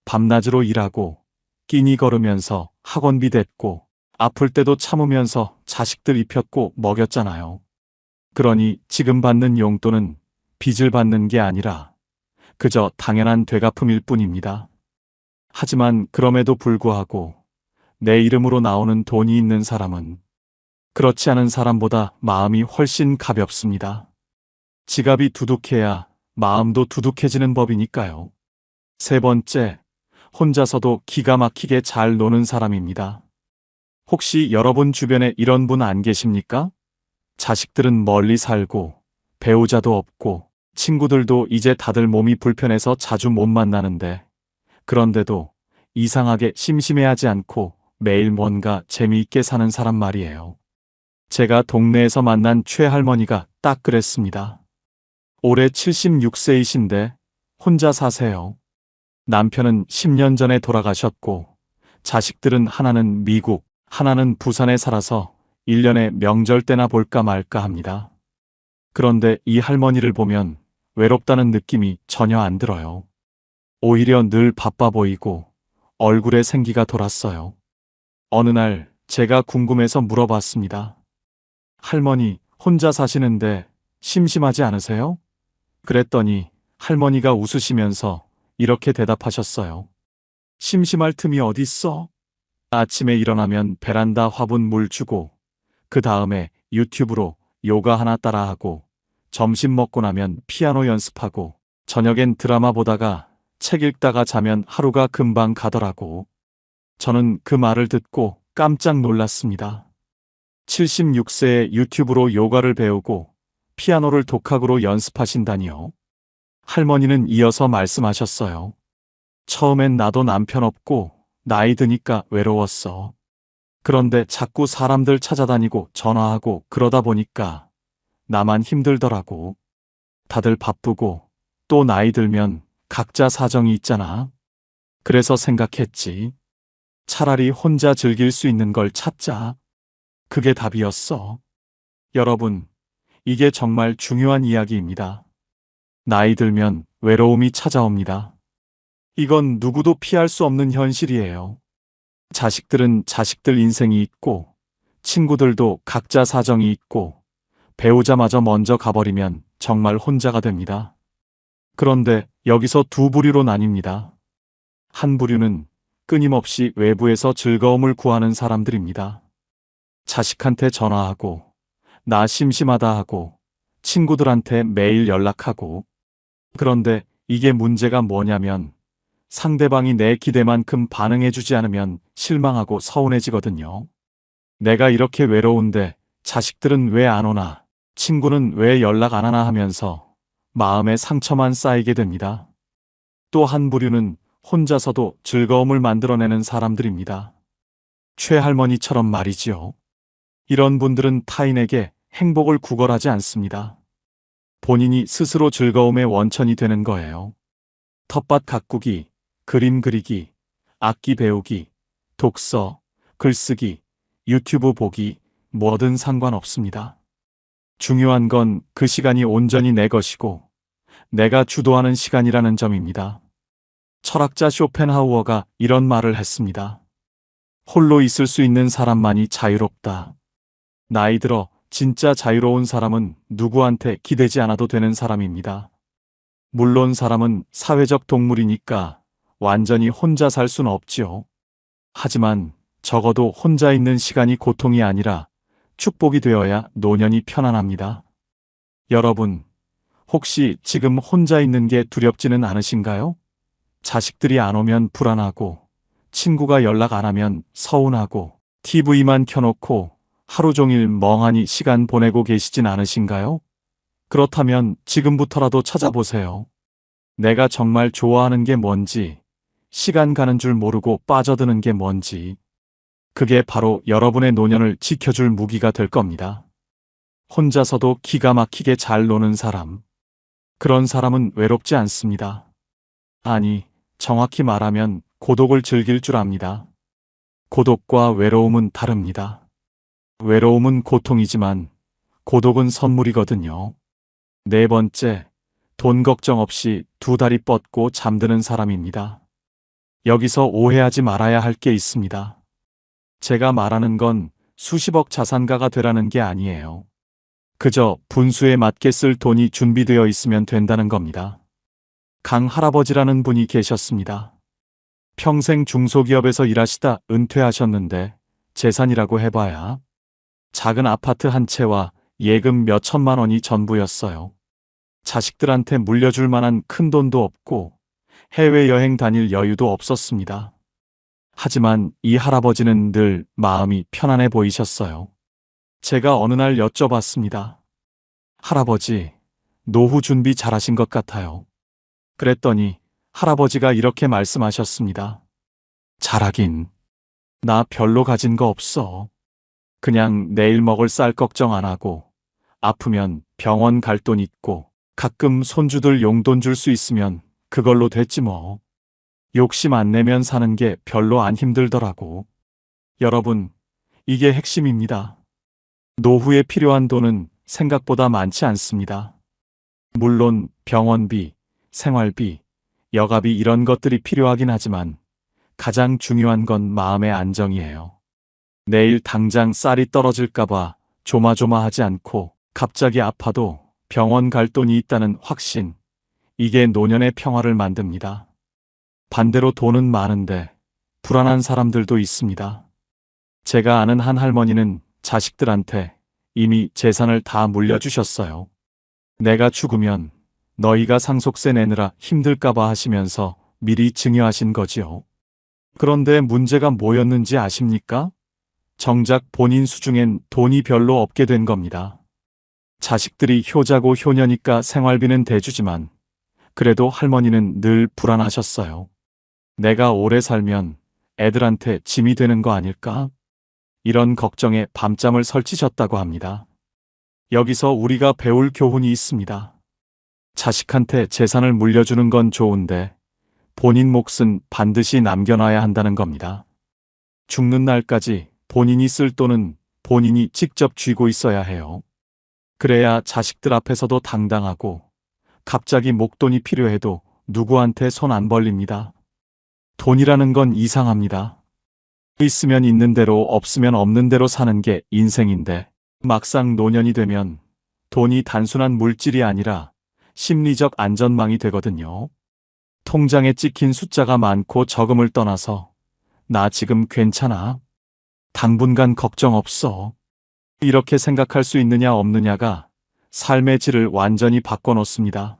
[SPEAKER 1] 밤낮으로 일하고 끼니 걸으면서 학원비 댔고 아플 때도 참으면서 자식들 입혔고 먹였잖아요. 그러니 지금 받는 용돈은 빚을 받는 게 아니라 그저 당연한 되갚음일 뿐입니다. 하지만 그럼에도 불구하고 내 이름으로 나오는 돈이 있는 사람은 그렇지 않은 사람보다 마음이 훨씬 가볍습니다. 지갑이 두둑해야 마음도 두둑해지는 법이니까요. 세 번째, 혼자서도 기가 막히게 잘 노는 사람입니다. 혹시 여러분 주변에 이런 분 안 계십니까? 자식들은 멀리 살고 배우자도 없고 친구들도 이제 다들 몸이 불편해서 자주 못 만나는데 그런데도 이상하게 심심해하지 않고 매일 뭔가 재미있게 사는 사람 말이에요. 제가 동네에서 만난 최할머니가 딱 그랬습니다. 올해 76세이신데 혼자 사세요. 남편은 10년 전에 돌아가셨고 자식들은 하나는 미국, 하나는 부산에 살아서 1년에 명절 때나 볼까 말까 합니다. 그런데 이 할머니를 보면 외롭다는 느낌이 전혀 안 들어요. 오히려 늘 바빠 보이고 얼굴에 생기가 돌았어요. 어느 날 제가 궁금해서 물어봤습니다. 할머니, 혼자 사시는데 심심하지 않으세요? 그랬더니 할머니가 웃으시면서 이렇게 대답하셨어요. 심심할 틈이 어딨어? 아침에 일어나면 베란다 화분 물 주고, 그 다음에 유튜브로 요가 하나 따라하고, 점심 먹고 나면 피아노 연습하고, 저녁엔 드라마 보다가 책 읽다가 자면 하루가 금방 가더라고. 저는 그 말을 듣고 깜짝 놀랐습니다. 76세에 유튜브로 요가를 배우고 피아노를 독학으로 연습하신다니요. 할머니는 이어서 말씀하셨어요. 처음엔 나도 남편 없고 나이 드니까 외로웠어. 그런데 자꾸 사람들 찾아다니고 전화하고 그러다 보니까 나만 힘들더라고. 다들 바쁘고 또 나이 들면 각자 사정이 있잖아. 그래서 생각했지. 차라리 혼자 즐길 수 있는 걸 찾자. 그게 답이었어. 여러분, 이게 정말 중요한 이야기입니다. 나이 들면 외로움이 찾아옵니다. 이건 누구도 피할 수 없는 현실이에요. 자식들은 자식들 인생이 있고, 친구들도 각자 사정이 있고, 배우자마저 먼저 가버리면 정말 혼자가 됩니다. 그런데 여기서 두 부류로 나뉩니다. 한 부류는 끊임없이 외부에서 즐거움을 구하는 사람들입니다. 자식한테 전화하고, 나 심심하다 하고, 친구들한테 매일 연락하고. 그런데 이게 문제가 뭐냐면, 상대방이 내 기대만큼 반응해주지 않으면 실망하고 서운해지거든요. 내가 이렇게 외로운데 자식들은 왜 안 오나, 친구는 왜 연락 안 하나 하면서 마음에 상처만 쌓이게 됩니다. 또 한 부류는 혼자서도 즐거움을 만들어내는 사람들입니다. 최할머니처럼 말이지요. 이런 분들은 타인에게 행복을 구걸하지 않습니다. 본인이 스스로 즐거움의 원천이 되는 거예요. 텃밭 가꾸기, 그림 그리기, 악기 배우기, 독서, 글쓰기, 유튜브 보기, 뭐든 상관없습니다. 중요한 건 그 시간이 온전히 내 것이고 내가 주도하는 시간이라는 점입니다. 철학자 쇼펜하우어가 이런 말을 했습니다. 홀로 있을 수 있는 사람만이 자유롭다. 나이 들어 진짜 자유로운 사람은 누구한테 기대지 않아도 되는 사람입니다. 물론 사람은 사회적 동물이니까 완전히 혼자 살 수는 없지요. 하지만 적어도 혼자 있는 시간이 고통이 아니라 축복이 되어야 노년이 편안합니다. 여러분, 혹시 지금 혼자 있는 게 두렵지는 않으신가요? 자식들이 안 오면 불안하고, 친구가 연락 안 하면 서운하고, TV만 켜놓고 하루 종일 멍하니 시간 보내고 계시진 않으신가요? 그렇다면 지금부터라도 찾아보세요. 내가 정말 좋아하는 게 뭔지, 시간 가는 줄 모르고 빠져드는 게 뭔지. 그게 바로 여러분의 노년을 지켜줄 무기가 될 겁니다. 혼자서도 기가 막히게 잘 노는 사람. 그런 사람은 외롭지 않습니다. 아니, 정확히 말하면 고독을 즐길 줄 압니다. 고독과 외로움은 다릅니다. 외로움은 고통이지만 고독은 선물이거든요. 네 번째, 돈 걱정 없이 두 다리 뻗고 잠드는 사람입니다. 여기서 오해하지 말아야 할 게 있습니다. 제가 말하는 건 수십억 자산가가 되라는 게 아니에요. 그저 분수에 맞게 쓸 돈이 준비되어 있으면 된다는 겁니다. 강 할아버지라는 분이 계셨습니다. 평생 중소기업에서 일하시다 은퇴하셨는데 재산이라고 해봐야 작은 아파트 한 채와 예금 몇 천만 원이 전부였어요. 자식들한테 물려줄 만한 큰 돈도 없고 해외여행 다닐 여유도 없었습니다. 하지만 이 할아버지는 늘 마음이 편안해 보이셨어요. 제가 어느 날 여쭤봤습니다. 할아버지, 노후 준비 잘하신 것 같아요. 그랬더니 할아버지가 이렇게 말씀하셨습니다. 잘하긴. 나 별로 가진 거 없어. 그냥 내일 먹을 쌀 걱정 안 하고, 아프면 병원 갈 돈 있고, 가끔 손주들 용돈 줄 수 있으면 그걸로 됐지 뭐. 욕심 안 내면 사는 게 별로 안 힘들더라고. 여러분, 이게 핵심입니다. 노후에 필요한 돈은 생각보다 많지 않습니다. 물론 병원비, 생활비, 여가비 이런 것들이 필요하긴 하지만 가장 중요한 건 마음의 안정이에요. 내일 당장 쌀이 떨어질까봐 조마조마하지 않고 갑자기 아파도 병원 갈 돈이 있다는 확신, 이게 노년의 평화를 만듭니다. 반대로 돈은 많은데 불안한 사람들도 있습니다. 제가 아는 한 할머니는 자식들한테 이미 재산을 다 물려주셨어요. 내가 죽으면 너희가 상속세 내느라 힘들까봐 하시면서 미리 증여하신 거지요. 그런데 문제가 뭐였는지 아십니까? 정작 본인 수중엔 돈이 별로 없게 된 겁니다. 자식들이 효자고 효녀니까 생활비는 대주지만 그래도 할머니는 늘 불안하셨어요. 내가 오래 살면 애들한테 짐이 되는 거 아닐까? 이런 걱정에 밤잠을 설치셨다고 합니다. 여기서 우리가 배울 교훈이 있습니다. 자식한테 재산을 물려주는 건 좋은데 본인 몫은 반드시 남겨놔야 한다는 겁니다. 죽는 날까지 본인이 쓸 돈은 본인이 직접 쥐고 있어야 해요. 그래야 자식들 앞에서도 당당하고 갑자기 목돈이 필요해도 누구한테 손 안 벌립니다. 돈이라는 건 이상합니다. 있으면 있는 대로 없으면 없는 대로 사는 게 인생인데 막상 노년이 되면 돈이 단순한 물질이 아니라 심리적 안전망이 되거든요. 통장에 찍힌 숫자가 많고 적음을 떠나서 나 지금 괜찮아. 당분간 걱정 없어. 이렇게 생각할 수 있느냐 없느냐가 삶의 질을 완전히 바꿔놓습니다.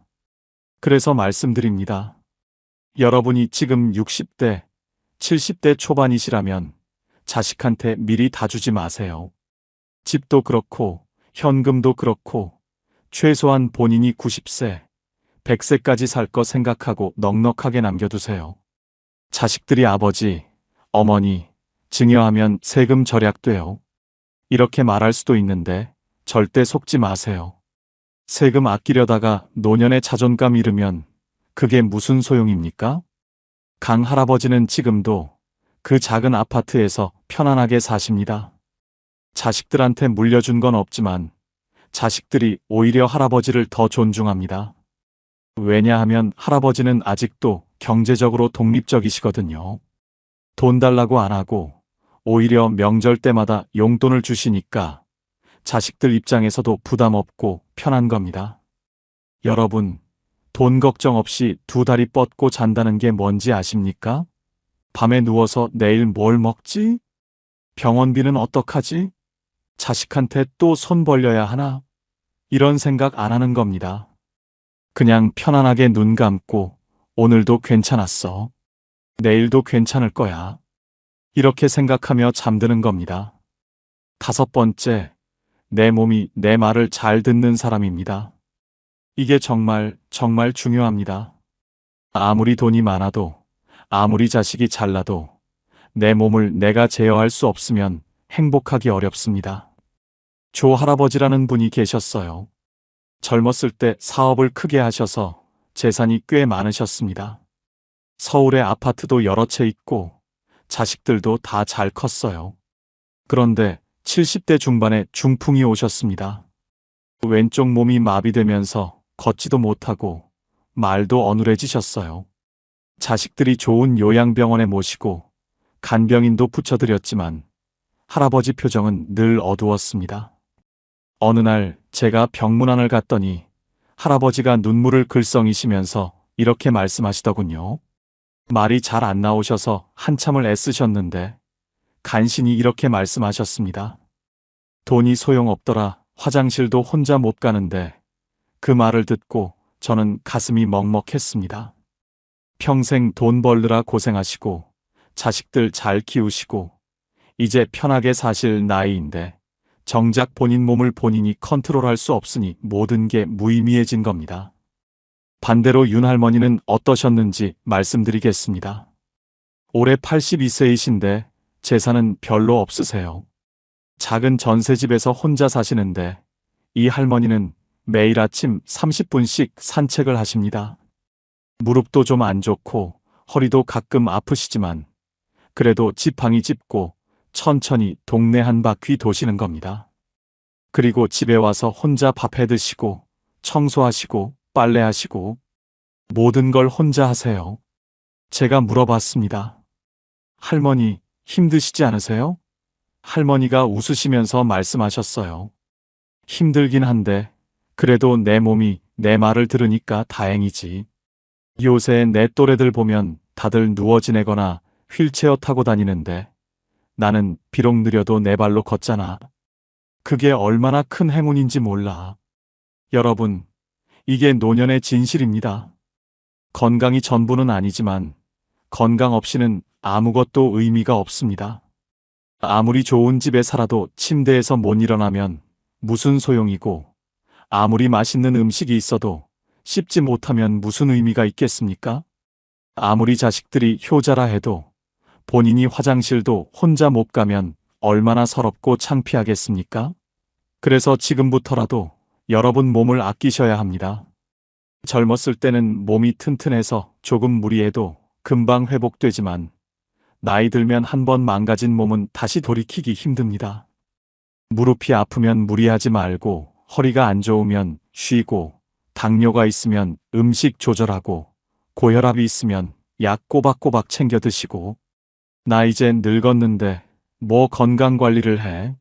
[SPEAKER 1] 그래서 말씀드립니다. 여러분이 지금 60대, 70대 초반이시라면 자식한테 미리 다 주지 마세요. 집도 그렇고 현금도 그렇고 최소한 본인이 90세, 100세까지 살 거 생각하고 넉넉하게 남겨두세요. 자식들이 아버지, 어머니, 증여하면 세금 절약돼요. 이렇게 말할 수도 있는데 절대 속지 마세요. 세금 아끼려다가 노년에 자존감 잃으면 그게 무슨 소용입니까? 강 할아버지는 지금도 그 작은 아파트에서 편안하게 사십니다. 자식들한테 물려준 건 없지만 자식들이 오히려 할아버지를 더 존중합니다. 왜냐하면 할아버지는 아직도 경제적으로 독립적이시거든요. 돈 달라고 안 하고 오히려 명절 때마다 용돈을 주시니까 자식들 입장에서도 부담 없고 편한 겁니다. 여러분, 돈 걱정 없이 두 다리 뻗고 잔다는 게 뭔지 아십니까? 밤에 누워서 내일 뭘 먹지? 병원비는 어떡하지? 자식한테 또 손 벌려야 하나? 이런 생각 안 하는 겁니다. 그냥 편안하게 눈 감고 오늘도 괜찮았어. 내일도 괜찮을 거야. 이렇게 생각하며 잠드는 겁니다. 5번째, 내 몸이 내 말을 잘 듣는 사람입니다. 이게 정말 중요합니다. 아무리 돈이 많아도, 아무리 자식이 잘나도 내 몸을 내가 제어할 수 없으면 행복하기 어렵습니다. 조 할아버지라는 분이 계셨어요. 젊었을 때 사업을 크게 하셔서 재산이 꽤 많으셨습니다. 서울에 아파트도 여러 채 있고 자식들도 다 잘 컸어요. 그런데 70대 중반에 중풍이 오셨습니다. 왼쪽 몸이 마비되면서 걷지도 못하고 말도 어눌해지셨어요. 자식들이 좋은 요양병원에 모시고 간병인도 붙여드렸지만 할아버지 표정은 늘 어두웠습니다. 어느 날 제가 병문안을 갔더니 할아버지가 눈물을 글썽이시면서 이렇게 말씀하시더군요. 말이 잘 안 나오셔서 한참을 애쓰셨는데 간신히 이렇게 말씀하셨습니다. 돈이 소용없더라. 화장실도 혼자 못 가는데 그 말을 듣고 저는 가슴이 먹먹했습니다. 평생 돈 벌느라 고생하시고 자식들 잘 키우시고 이제 편하게 사실 나이인데 정작 본인 몸을 본인이 컨트롤할 수 없으니 모든 게 무의미해진 겁니다. 반대로 윤 할머니는 어떠셨는지 말씀드리겠습니다. 올해 82세이신데 재산은 별로 없으세요. 작은 전셋집에서 혼자 사시는데 이 할머니는 매일 아침 30분씩 산책을 하십니다. 무릎도 좀 안 좋고 허리도 가끔 아프시지만 그래도 지팡이 짚고 천천히 동네 한 바퀴 도시는 겁니다. 그리고 집에 와서 혼자 밥 해 드시고 청소하시고 빨래하시고 모든 걸 혼자 하세요. 제가 물어봤습니다. 할머니, 힘드시지 않으세요? 할머니가 웃으시면서 말씀하셨어요. 힘들긴 한데 그래도 내 몸이 내 말을 들으니까 다행이지. 요새 내 또래들 보면 다들 누워 지내거나 휠체어 타고 다니는데 나는 비록 느려도 내 발로 걷잖아. 그게 얼마나 큰 행운인지 몰라. 여러분, 이게 노년의 진실입니다. 건강이 전부는 아니지만 건강 없이는 아무것도 의미가 없습니다. 아무리 좋은 집에 살아도 침대에서 못 일어나면 무슨 소용이고 아무리 맛있는 음식이 있어도 씹지 못하면 무슨 의미가 있겠습니까? 아무리 자식들이 효자라 해도 본인이 화장실도 혼자 못 가면 얼마나 서럽고 창피하겠습니까? 그래서 지금부터라도 여러분 몸을 아끼셔야 합니다. 젊었을 때는 몸이 튼튼해서 조금 무리해도 금방 회복되지만 나이 들면 한번 망가진 몸은 다시 돌이키기 힘듭니다. 무릎이 아프면 무리하지 말고 허리가 안 좋으면 쉬고 당뇨가 있으면 음식 조절하고 고혈압이 있으면 약 꼬박꼬박 챙겨 드시고 나 이제 늙었는데 뭐 건강 관리를 해?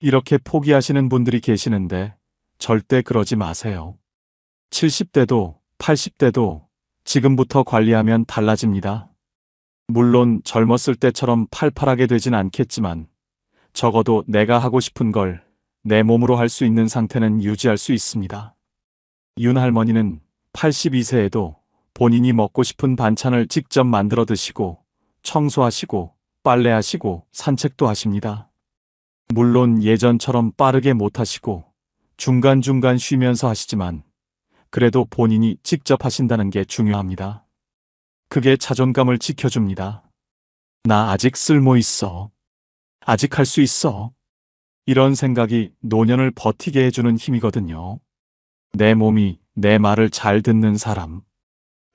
[SPEAKER 1] 이렇게 포기하시는 분들이 계시는데 절대 그러지 마세요. 70대도 80대도 지금부터 관리하면 달라집니다. 물론 젊었을 때처럼 팔팔하게 되진 않겠지만 적어도 내가 하고 싶은 걸 내 몸으로 할 수 있는 상태는 유지할 수 있습니다. 윤 할머니는 82세에도 본인이 먹고 싶은 반찬을 직접 만들어 드시고 청소하시고 빨래하시고 산책도 하십니다. 물론 예전처럼 빠르게 못 하시고 중간중간 쉬면서 하시지만 그래도 본인이 직접 하신다는 게 중요합니다. 그게 자존감을 지켜줍니다. 나 아직 쓸모 있어. 아직 할 수 있어. 이런 생각이 노년을 버티게 해주는 힘이거든요. 내 몸이 내 말을 잘 듣는 사람.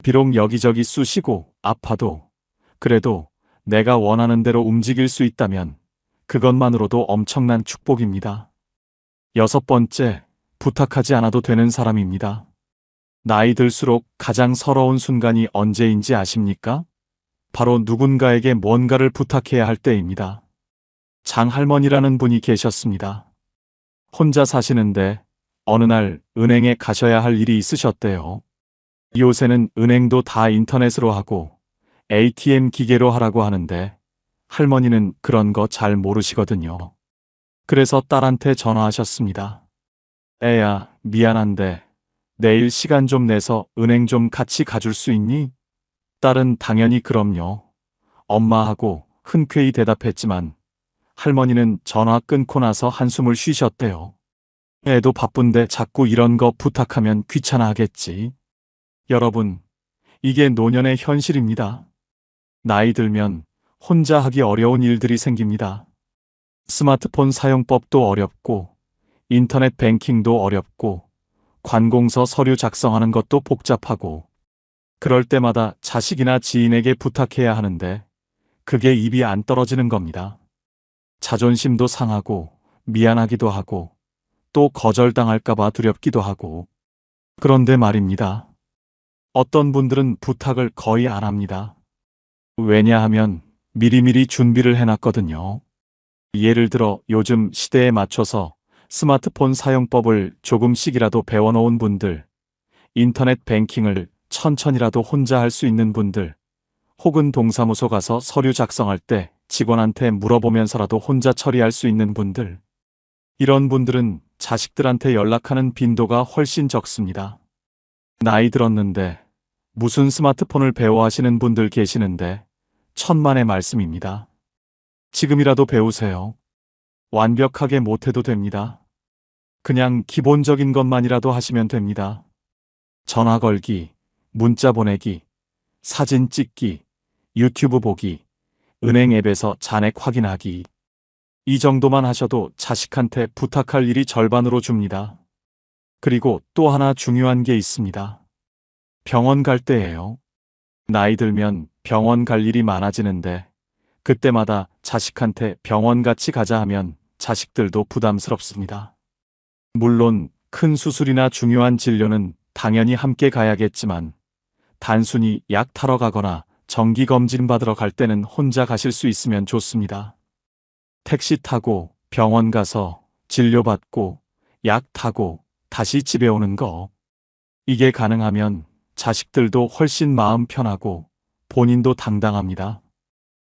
[SPEAKER 1] 비록 여기저기 쑤시고 아파도 그래도 내가 원하는 대로 움직일 수 있다면 그것만으로도 엄청난 축복입니다. 6번째, 부탁하지 않아도 되는 사람입니다. 나이 들수록 가장 서러운 순간이 언제인지 아십니까? 바로 누군가에게 뭔가를 부탁해야 할 때입니다. 장할머니라는 분이 계셨습니다. 혼자 사시는데 어느 날 은행에 가셔야 할 일이 있으셨대요. 요새는 은행도 다 인터넷으로 하고 ATM 기계로 하라고 하는데 할머니는 그런 거 잘 모르시거든요. 그래서 딸한테 전화하셨습니다. 애야, 미안한데 내일 시간 좀 내서 은행 좀 같이 가줄 수 있니? 딸은 당연히 그럼요. 엄마하고 흔쾌히 대답했지만 할머니는 전화 끊고 나서 한숨을 쉬셨대요. 애도 바쁜데 자꾸 이런 거 부탁하면 귀찮아 하겠지. 여러분, 이게 노년의 현실입니다. 나이 들면 혼자 하기 어려운 일들이 생깁니다. 스마트폰 사용법도 어렵고 인터넷 뱅킹도 어렵고 관공서 서류 작성하는 것도 복잡하고 그럴 때마다 자식이나 지인에게 부탁해야 하는데 그게 입이 안 떨어지는 겁니다. 자존심도 상하고 미안하기도 하고 또 거절당할까봐 두렵기도 하고 그런데 말입니다. 어떤 분들은 부탁을 거의 안 합니다. 왜냐하면 미리미리 준비를 해놨거든요. 예를 들어 요즘 시대에 맞춰서 스마트폰 사용법을 조금씩이라도 배워놓은 분들, 인터넷 뱅킹을 천천히라도 혼자 할 수 있는 분들, 혹은 동사무소 가서 서류 작성할 때 직원한테 물어보면서라도 혼자 처리할 수 있는 분들, 이런 분들은 자식들한테 연락하는 빈도가 훨씬 적습니다. 나이 들었는데 무슨 스마트폰을 배워 하시는 분들 계시는데 천만의 말씀입니다. 지금이라도 배우세요. 완벽하게 못해도 됩니다. 그냥 기본적인 것만이라도 하시면 됩니다. 전화 걸기, 문자 보내기, 사진 찍기, 유튜브 보기, 은행 앱에서 잔액 확인하기. 이 정도만 하셔도 자식한테 부탁할 일이 절반으로 줍니다. 그리고 또 하나 중요한 게 있습니다. 병원 갈 때예요. 나이 들면 병원 갈 일이 많아지는데 그때마다 자식한테 병원 같이 가자 하면 자식들도 부담스럽습니다. 물론 큰 수술이나 중요한 진료는 당연히 함께 가야겠지만 단순히 약 타러 가거나 정기 검진 받으러 갈 때는 혼자 가실 수 있으면 좋습니다. 택시 타고 병원 가서 진료받고 약 타고 다시 집에 오는 거. 이게 가능하면 자식들도 훨씬 마음 편하고 본인도 당당합니다.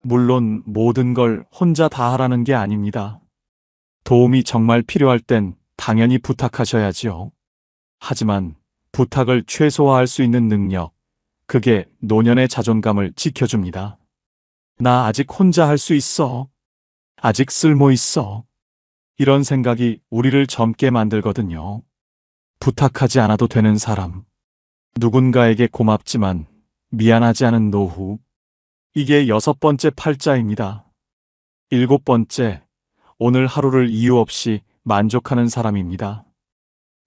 [SPEAKER 1] 물론 모든 걸 혼자 다 하라는 게 아닙니다. 도움이 정말 필요할 땐 당연히 부탁하셔야지요. 하지만 부탁을 최소화할 수 있는 능력, 그게 노년의 자존감을 지켜줍니다. 나 아직 혼자 할 수 있어. 아직 쓸모 있어. 이런 생각이 우리를 젊게 만들거든요. 부탁하지 않아도 되는 사람. 누군가에게 고맙지만 미안하지 않은 노후. 이게 6번째 팔자입니다. 7번째, 오늘 하루를 이유 없이 만족하는 사람입니다.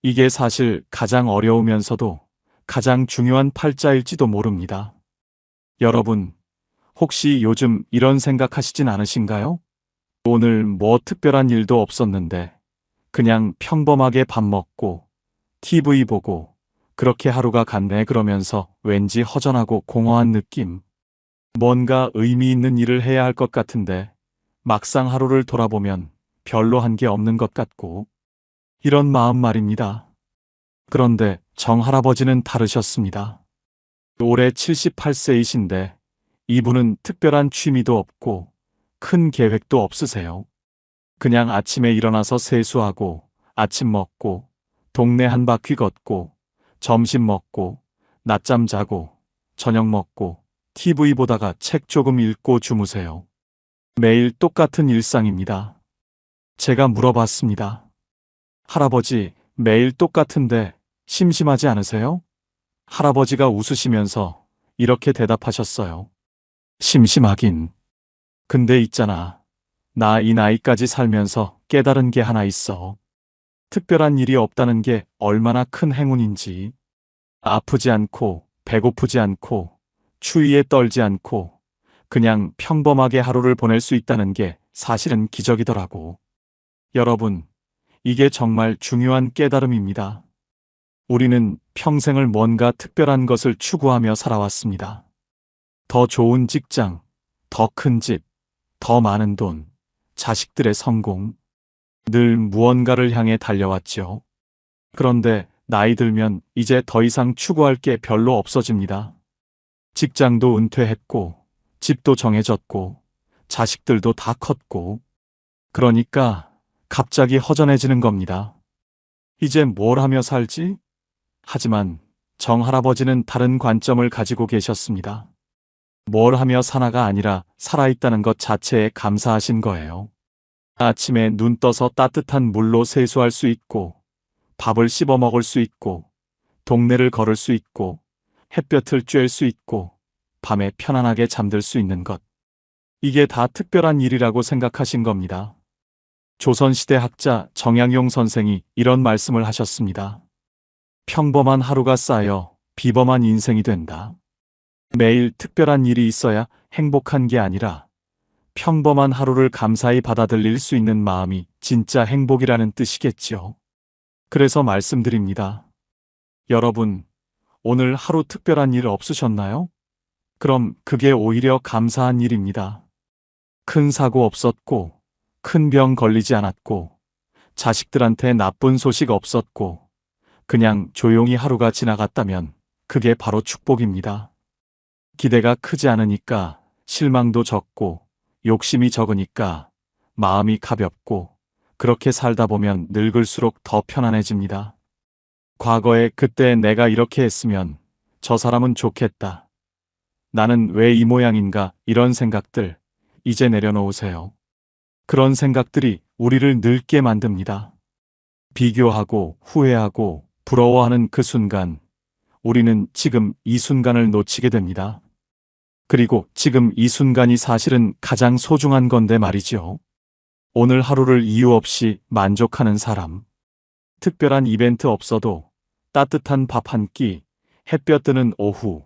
[SPEAKER 1] 이게 사실 가장 어려우면서도 가장 중요한 팔자일지도 모릅니다. 여러분, 혹시 요즘 이런 생각하시진 않으신가요? 오늘 뭐 특별한 일도 없었는데 그냥 평범하게 밥 먹고 TV 보고 그렇게 하루가 갔네 그러면서 왠지 허전하고 공허한 느낌. 뭔가 의미 있는 일을 해야 할 것 같은데 막상 하루를 돌아보면 별로 한 게 없는 것 같고 이런 마음 말입니다. 그런데 정할아버지는 다르셨습니다. 올해 78세이신데 이분은 특별한 취미도 없고 큰 계획도 없으세요. 그냥 아침에 일어나서 세수하고 아침 먹고 동네 한 바퀴 걷고 점심 먹고 낮잠 자고 저녁 먹고 TV 보다가 책 조금 읽고 주무세요. 매일 똑같은 일상입니다. 제가 물어봤습니다. 할아버지, 매일 똑같은데 심심하지 않으세요? 할아버지가 웃으시면서 이렇게 대답하셨어요. 심심하긴. 근데 있잖아. 나 이 나이까지 살면서 깨달은 게 하나 있어. 특별한 일이 없다는 게 얼마나 큰 행운인지. 아프지 않고, 배고프지 않고, 추위에 떨지 않고, 그냥 평범하게 하루를 보낼 수 있다는 게 사실은 기적이더라고. 여러분, 이게 정말 중요한 깨달음입니다. 우리는 평생을 뭔가 특별한 것을 추구하며 살아왔습니다. 더 좋은 직장, 더 큰 집, 더 많은 돈, 자식들의 성공. 늘 무언가를 향해 달려왔죠. 그런데 나이 들면 이제 더 이상 추구할 게 별로 없어집니다. 직장도 은퇴했고, 집도 정해졌고, 자식들도 다 컸고, 그러니까 갑자기 허전해지는 겁니다. 이제 뭘 하며 살지? 하지만 정할아버지는 다른 관점을 가지고 계셨습니다. 뭘 하며 사나가 아니라 살아있다는 것 자체에 감사하신 거예요. 아침에 눈 떠서 따뜻한 물로 세수할 수 있고, 밥을 씹어 먹을 수 있고, 동네를 걸을 수 있고, 햇볕을 쬐을 수 있고, 밤에 편안하게 잠들 수 있는 것. 이게 다 특별한 일이라고 생각하신 겁니다. 조선시대 학자 정약용 선생이 이런 말씀을 하셨습니다. 평범한 하루가 쌓여 비범한 인생이 된다. 매일 특별한 일이 있어야 행복한 게 아니라 평범한 하루를 감사히 받아들일 수 있는 마음이 진짜 행복이라는 뜻이겠죠. 그래서 말씀드립니다. 여러분, 오늘 하루 특별한 일 없으셨나요? 그럼 그게 오히려 감사한 일입니다. 큰 사고 없었고, 큰 병 걸리지 않았고, 자식들한테 나쁜 소식 없었고, 그냥 조용히 하루가 지나갔다면 그게 바로 축복입니다. 기대가 크지 않으니까 실망도 적고, 욕심이 적으니까 마음이 가볍고, 그렇게 살다 보면 늙을수록 더 편안해집니다. 과거에 그때 내가 이렇게 했으면 저 사람은 좋겠다. 나는 왜 이 모양인가 이런 생각들 이제 내려놓으세요. 그런 생각들이 우리를 늙게 만듭니다. 비교하고 후회하고 부러워하는 그 순간 우리는 지금 이 순간을 놓치게 됩니다. 그리고 지금 이 순간이 사실은 가장 소중한 건데 말이죠. 오늘 하루를 이유 없이 만족하는 사람. 특별한 이벤트 없어도 따뜻한 밥 한 끼, 햇볕 드는 오후,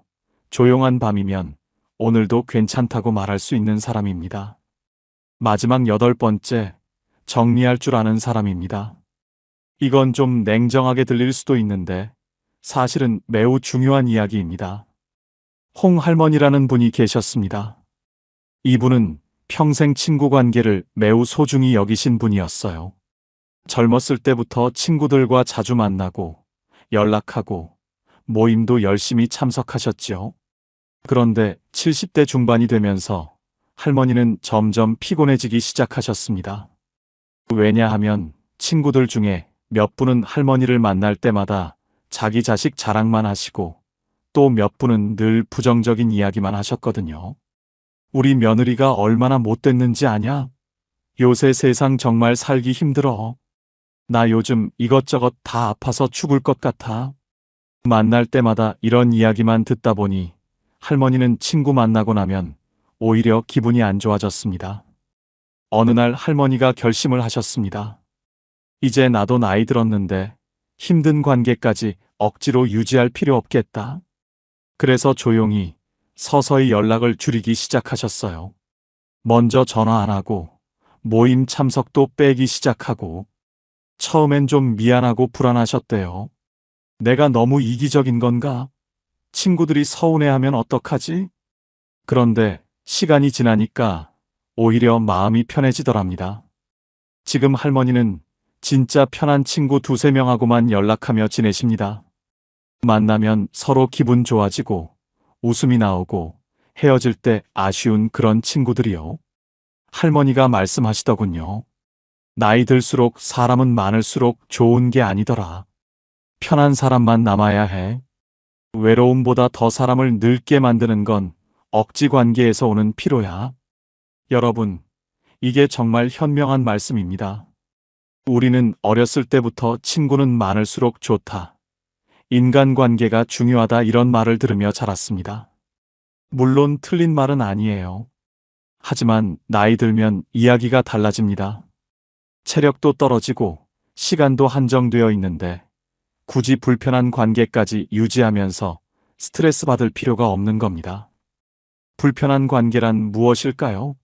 [SPEAKER 1] 조용한 밤이면 오늘도 괜찮다고 말할 수 있는 사람입니다. 마지막 8번째, 정리할 줄 아는 사람입니다. 이건 좀 냉정하게 들릴 수도 있는데 사실은 매우 중요한 이야기입니다. 홍 할머니라는 분이 계셨습니다. 이분은 평생 친구 관계를 매우 소중히 여기신 분이었어요. 젊었을 때부터 친구들과 자주 만나고 연락하고 모임도 열심히 참석하셨지요. 그런데 70대 중반이 되면서 할머니는 점점 피곤해지기 시작하셨습니다. 왜냐하면 친구들 중에 몇 분은 할머니를 만날 때마다 자기 자식 자랑만 하시고 또 몇 분은 늘 부정적인 이야기만 하셨거든요. 우리 며느리가 얼마나 못됐는지 아냐? 요새 세상 정말 살기 힘들어. 나 요즘 이것저것 다 아파서 죽을 것 같아. 만날 때마다 이런 이야기만 듣다 보니 할머니는 친구 만나고 나면 오히려 기분이 안 좋아졌습니다. 어느 날 할머니가 결심을 하셨습니다. 이제 나도 나이 들었는데 힘든 관계까지 억지로 유지할 필요 없겠다. 그래서 조용히 서서히 연락을 줄이기 시작하셨어요. 먼저 전화 안 하고 모임 참석도 빼기 시작하고 처음엔 좀 미안하고 불안하셨대요. 내가 너무 이기적인 건가? 친구들이 서운해하면 어떡하지? 그런데 시간이 지나니까 오히려 마음이 편해지더랍니다. 지금 할머니는 진짜 편한 친구 2~3명하고만 연락하며 지내십니다. 만나면 서로 기분 좋아지고 웃음이 나오고 헤어질 때 아쉬운 그런 친구들이요. 할머니가 말씀하시더군요. 나이 들수록 사람은 많을수록 좋은 게 아니더라. 편한 사람만 남아야 해. 외로움보다 더 사람을 늙게 만드는 건 억지 관계에서 오는 피로야. 여러분, 이게 정말 현명한 말씀입니다. 우리는 어렸을 때부터 친구는 많을수록 좋다. 인간관계가 중요하다 이런 말을 들으며 자랐습니다. 물론 틀린 말은 아니에요. 하지만 나이 들면 이야기가 달라집니다. 체력도 떨어지고 시간도 한정되어 있는데 굳이 불편한 관계까지 유지하면서 스트레스 받을 필요가 없는 겁니다. 불편한 관계란 무엇일까요?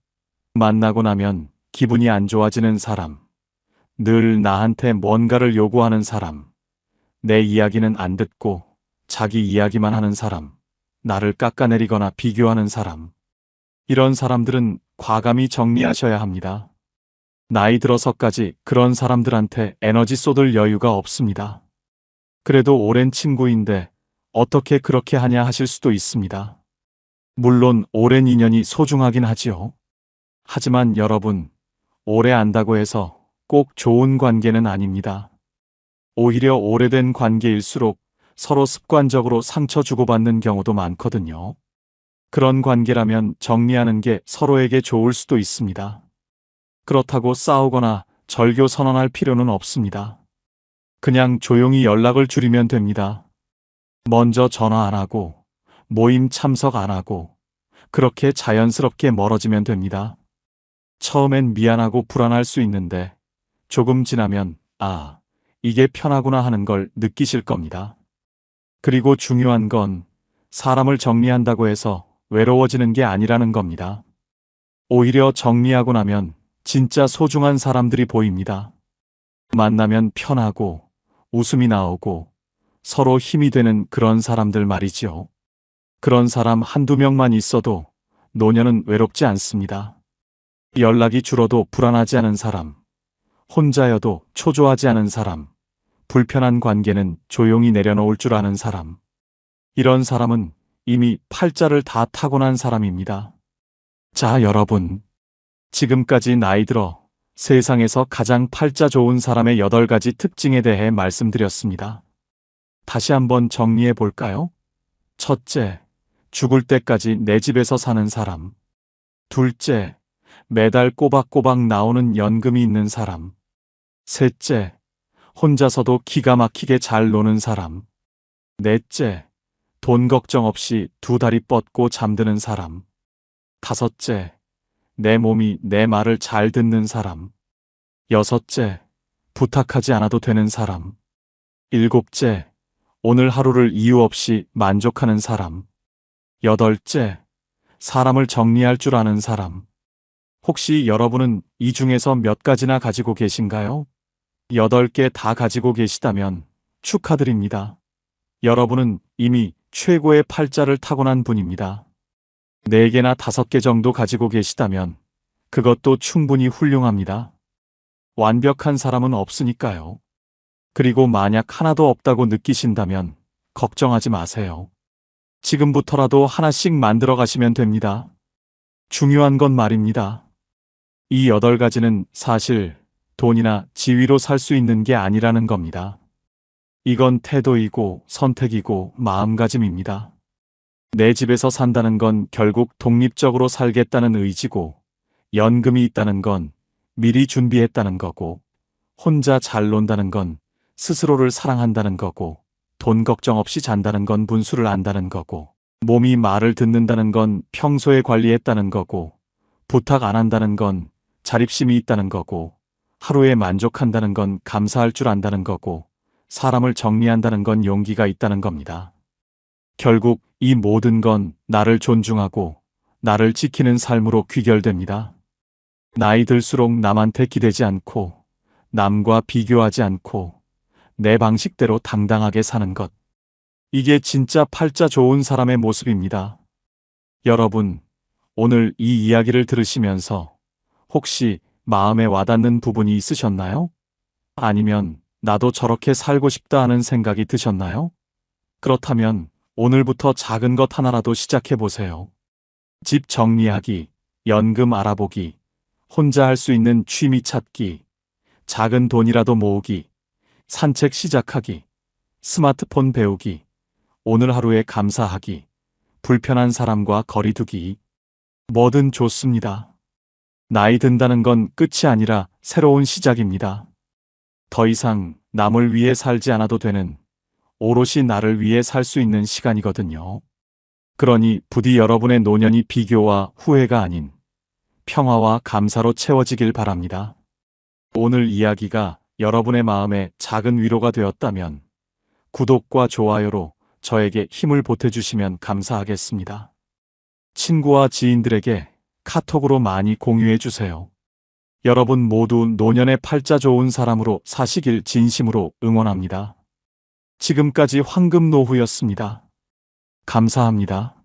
[SPEAKER 1] 만나고 나면 기분이 안 좋아지는 사람, 늘 나한테 뭔가를 요구하는 사람, 내 이야기는 안 듣고 자기 이야기만 하는 사람, 나를 깎아내리거나 비교하는 사람. 이런 사람들은 과감히 정리하셔야 합니다. 나이 들어서까지 그런 사람들한테 에너지 쏟을 여유가 없습니다. 그래도 오랜 친구인데 어떻게 그렇게 하냐 하실 수도 있습니다. 물론 오랜 인연이 소중하긴 하지요. 하지만 여러분, 오래 안다고 해서 꼭 좋은 관계는 아닙니다. 오히려 오래된 관계일수록 서로 습관적으로 상처 주고받는 경우도 많거든요. 그런 관계라면 정리하는 게 서로에게 좋을 수도 있습니다. 그렇다고 싸우거나 절교 선언할 필요는 없습니다. 그냥 조용히 연락을 줄이면 됩니다. 먼저 전화 안 하고, 모임 참석 안 하고, 그렇게 자연스럽게 멀어지면 됩니다. 처음엔 미안하고 불안할 수 있는데, 조금 지나면, 아, 이게 편하구나 하는 걸 느끼실 겁니다. 그리고 중요한 건 사람을 정리한다고 해서 외로워지는 게 아니라는 겁니다. 오히려 정리하고 나면 진짜 소중한 사람들이 보입니다. 만나면 편하고 웃음이 나오고 서로 힘이 되는 그런 사람들 말이지요. 그런 사람 한두 명만 있어도 노년은 외롭지 않습니다. 연락이 줄어도 불안하지 않은 사람, 혼자여도 초조하지 않은 사람, 불편한 관계는 조용히 내려놓을 줄 아는 사람. 이런 사람은 이미 팔자를 다 타고난 사람입니다. 자, 여러분. 지금까지 나이 들어 세상에서 가장 팔자 좋은 사람의 8가지 특징에 대해 말씀드렸습니다. 다시 한번 정리해 볼까요? 첫째, 죽을 때까지 내 집에서 사는 사람. 둘째, 매달 꼬박꼬박 나오는 연금이 있는 사람. 셋째, 혼자서도 기가 막히게 잘 노는 사람. 넷째, 돈 걱정 없이 두 다리 뻗고 잠드는 사람. 다섯째, 내 몸이 내 말을 잘 듣는 사람. 여섯째, 부탁하지 않아도 되는 사람. 일곱째, 오늘 하루를 이유 없이 만족하는 사람. 여덟째, 사람을 정리할 줄 아는 사람. 혹시 여러분은 이 중에서 몇 가지나 가지고 계신가요? 8개 다 가지고 계시다면 축하드립니다. 여러분은 이미 최고의 팔자를 타고난 분입니다. 4개나 5개 정도 가지고 계시다면 그것도 충분히 훌륭합니다. 완벽한 사람은 없으니까요. 그리고 만약 하나도 없다고 느끼신다면 걱정하지 마세요. 지금부터라도 하나씩 만들어 가시면 됩니다. 중요한 건 말입니다. 이 8가지는 사실 돈이나 지위로 살 수 있는 게 아니라는 겁니다. 이건 태도이고 선택이고 마음가짐입니다. 내 집에서 산다는 건 결국 독립적으로 살겠다는 의지고, 연금이 있다는 건 미리 준비했다는 거고, 혼자 잘 논다는 건 스스로를 사랑한다는 거고, 돈 걱정 없이 잔다는 건 분수를 안다는 거고, 몸이 말을 듣는다는 건 평소에 관리했다는 거고, 부탁 안 한다는 건 자립심이 있다는 거고, 하루에 만족한다는 건 감사할 줄 안다는 거고, 사람을 정리한다는 건 용기가 있다는 겁니다. 결국 이 모든 건 나를 존중하고 나를 지키는 삶으로 귀결됩니다. 나이 들수록 남한테 기대지 않고, 남과 비교하지 않고 내 방식대로 당당하게 사는 것. 이게 진짜 팔자 좋은 사람의 모습입니다. 여러분, 오늘 이 이야기를 들으시면서 혹시 마음에 와닿는 부분이 있으셨나요? 아니면 나도 저렇게 살고 싶다 하는 생각이 드셨나요? 그렇다면 오늘부터 작은 것 하나라도 시작해 보세요. 집 정리하기, 연금 알아보기, 혼자 할 수 있는 취미 찾기, 작은 돈이라도 모으기, 산책 시작하기, 스마트폰 배우기, 오늘 하루에 감사하기, 불편한 사람과 거리 두기. 뭐든 좋습니다. 나이 든다는 건 끝이 아니라 새로운 시작입니다. 더 이상 남을 위해 살지 않아도 되는, 오롯이 나를 위해 살 수 있는 시간이거든요. 그러니 부디 여러분의 노년이 비교와 후회가 아닌 평화와 감사로 채워지길 바랍니다. 오늘 이야기가 여러분의 마음에 작은 위로가 되었다면 구독과 좋아요로 저에게 힘을 보태주시면 감사하겠습니다. 친구와 지인들에게 카톡으로 많이 공유해 주세요. 여러분 모두 노년의 팔자 좋은 사람으로 사시길 진심으로 응원합니다. 지금까지 황금노후였습니다. 감사합니다.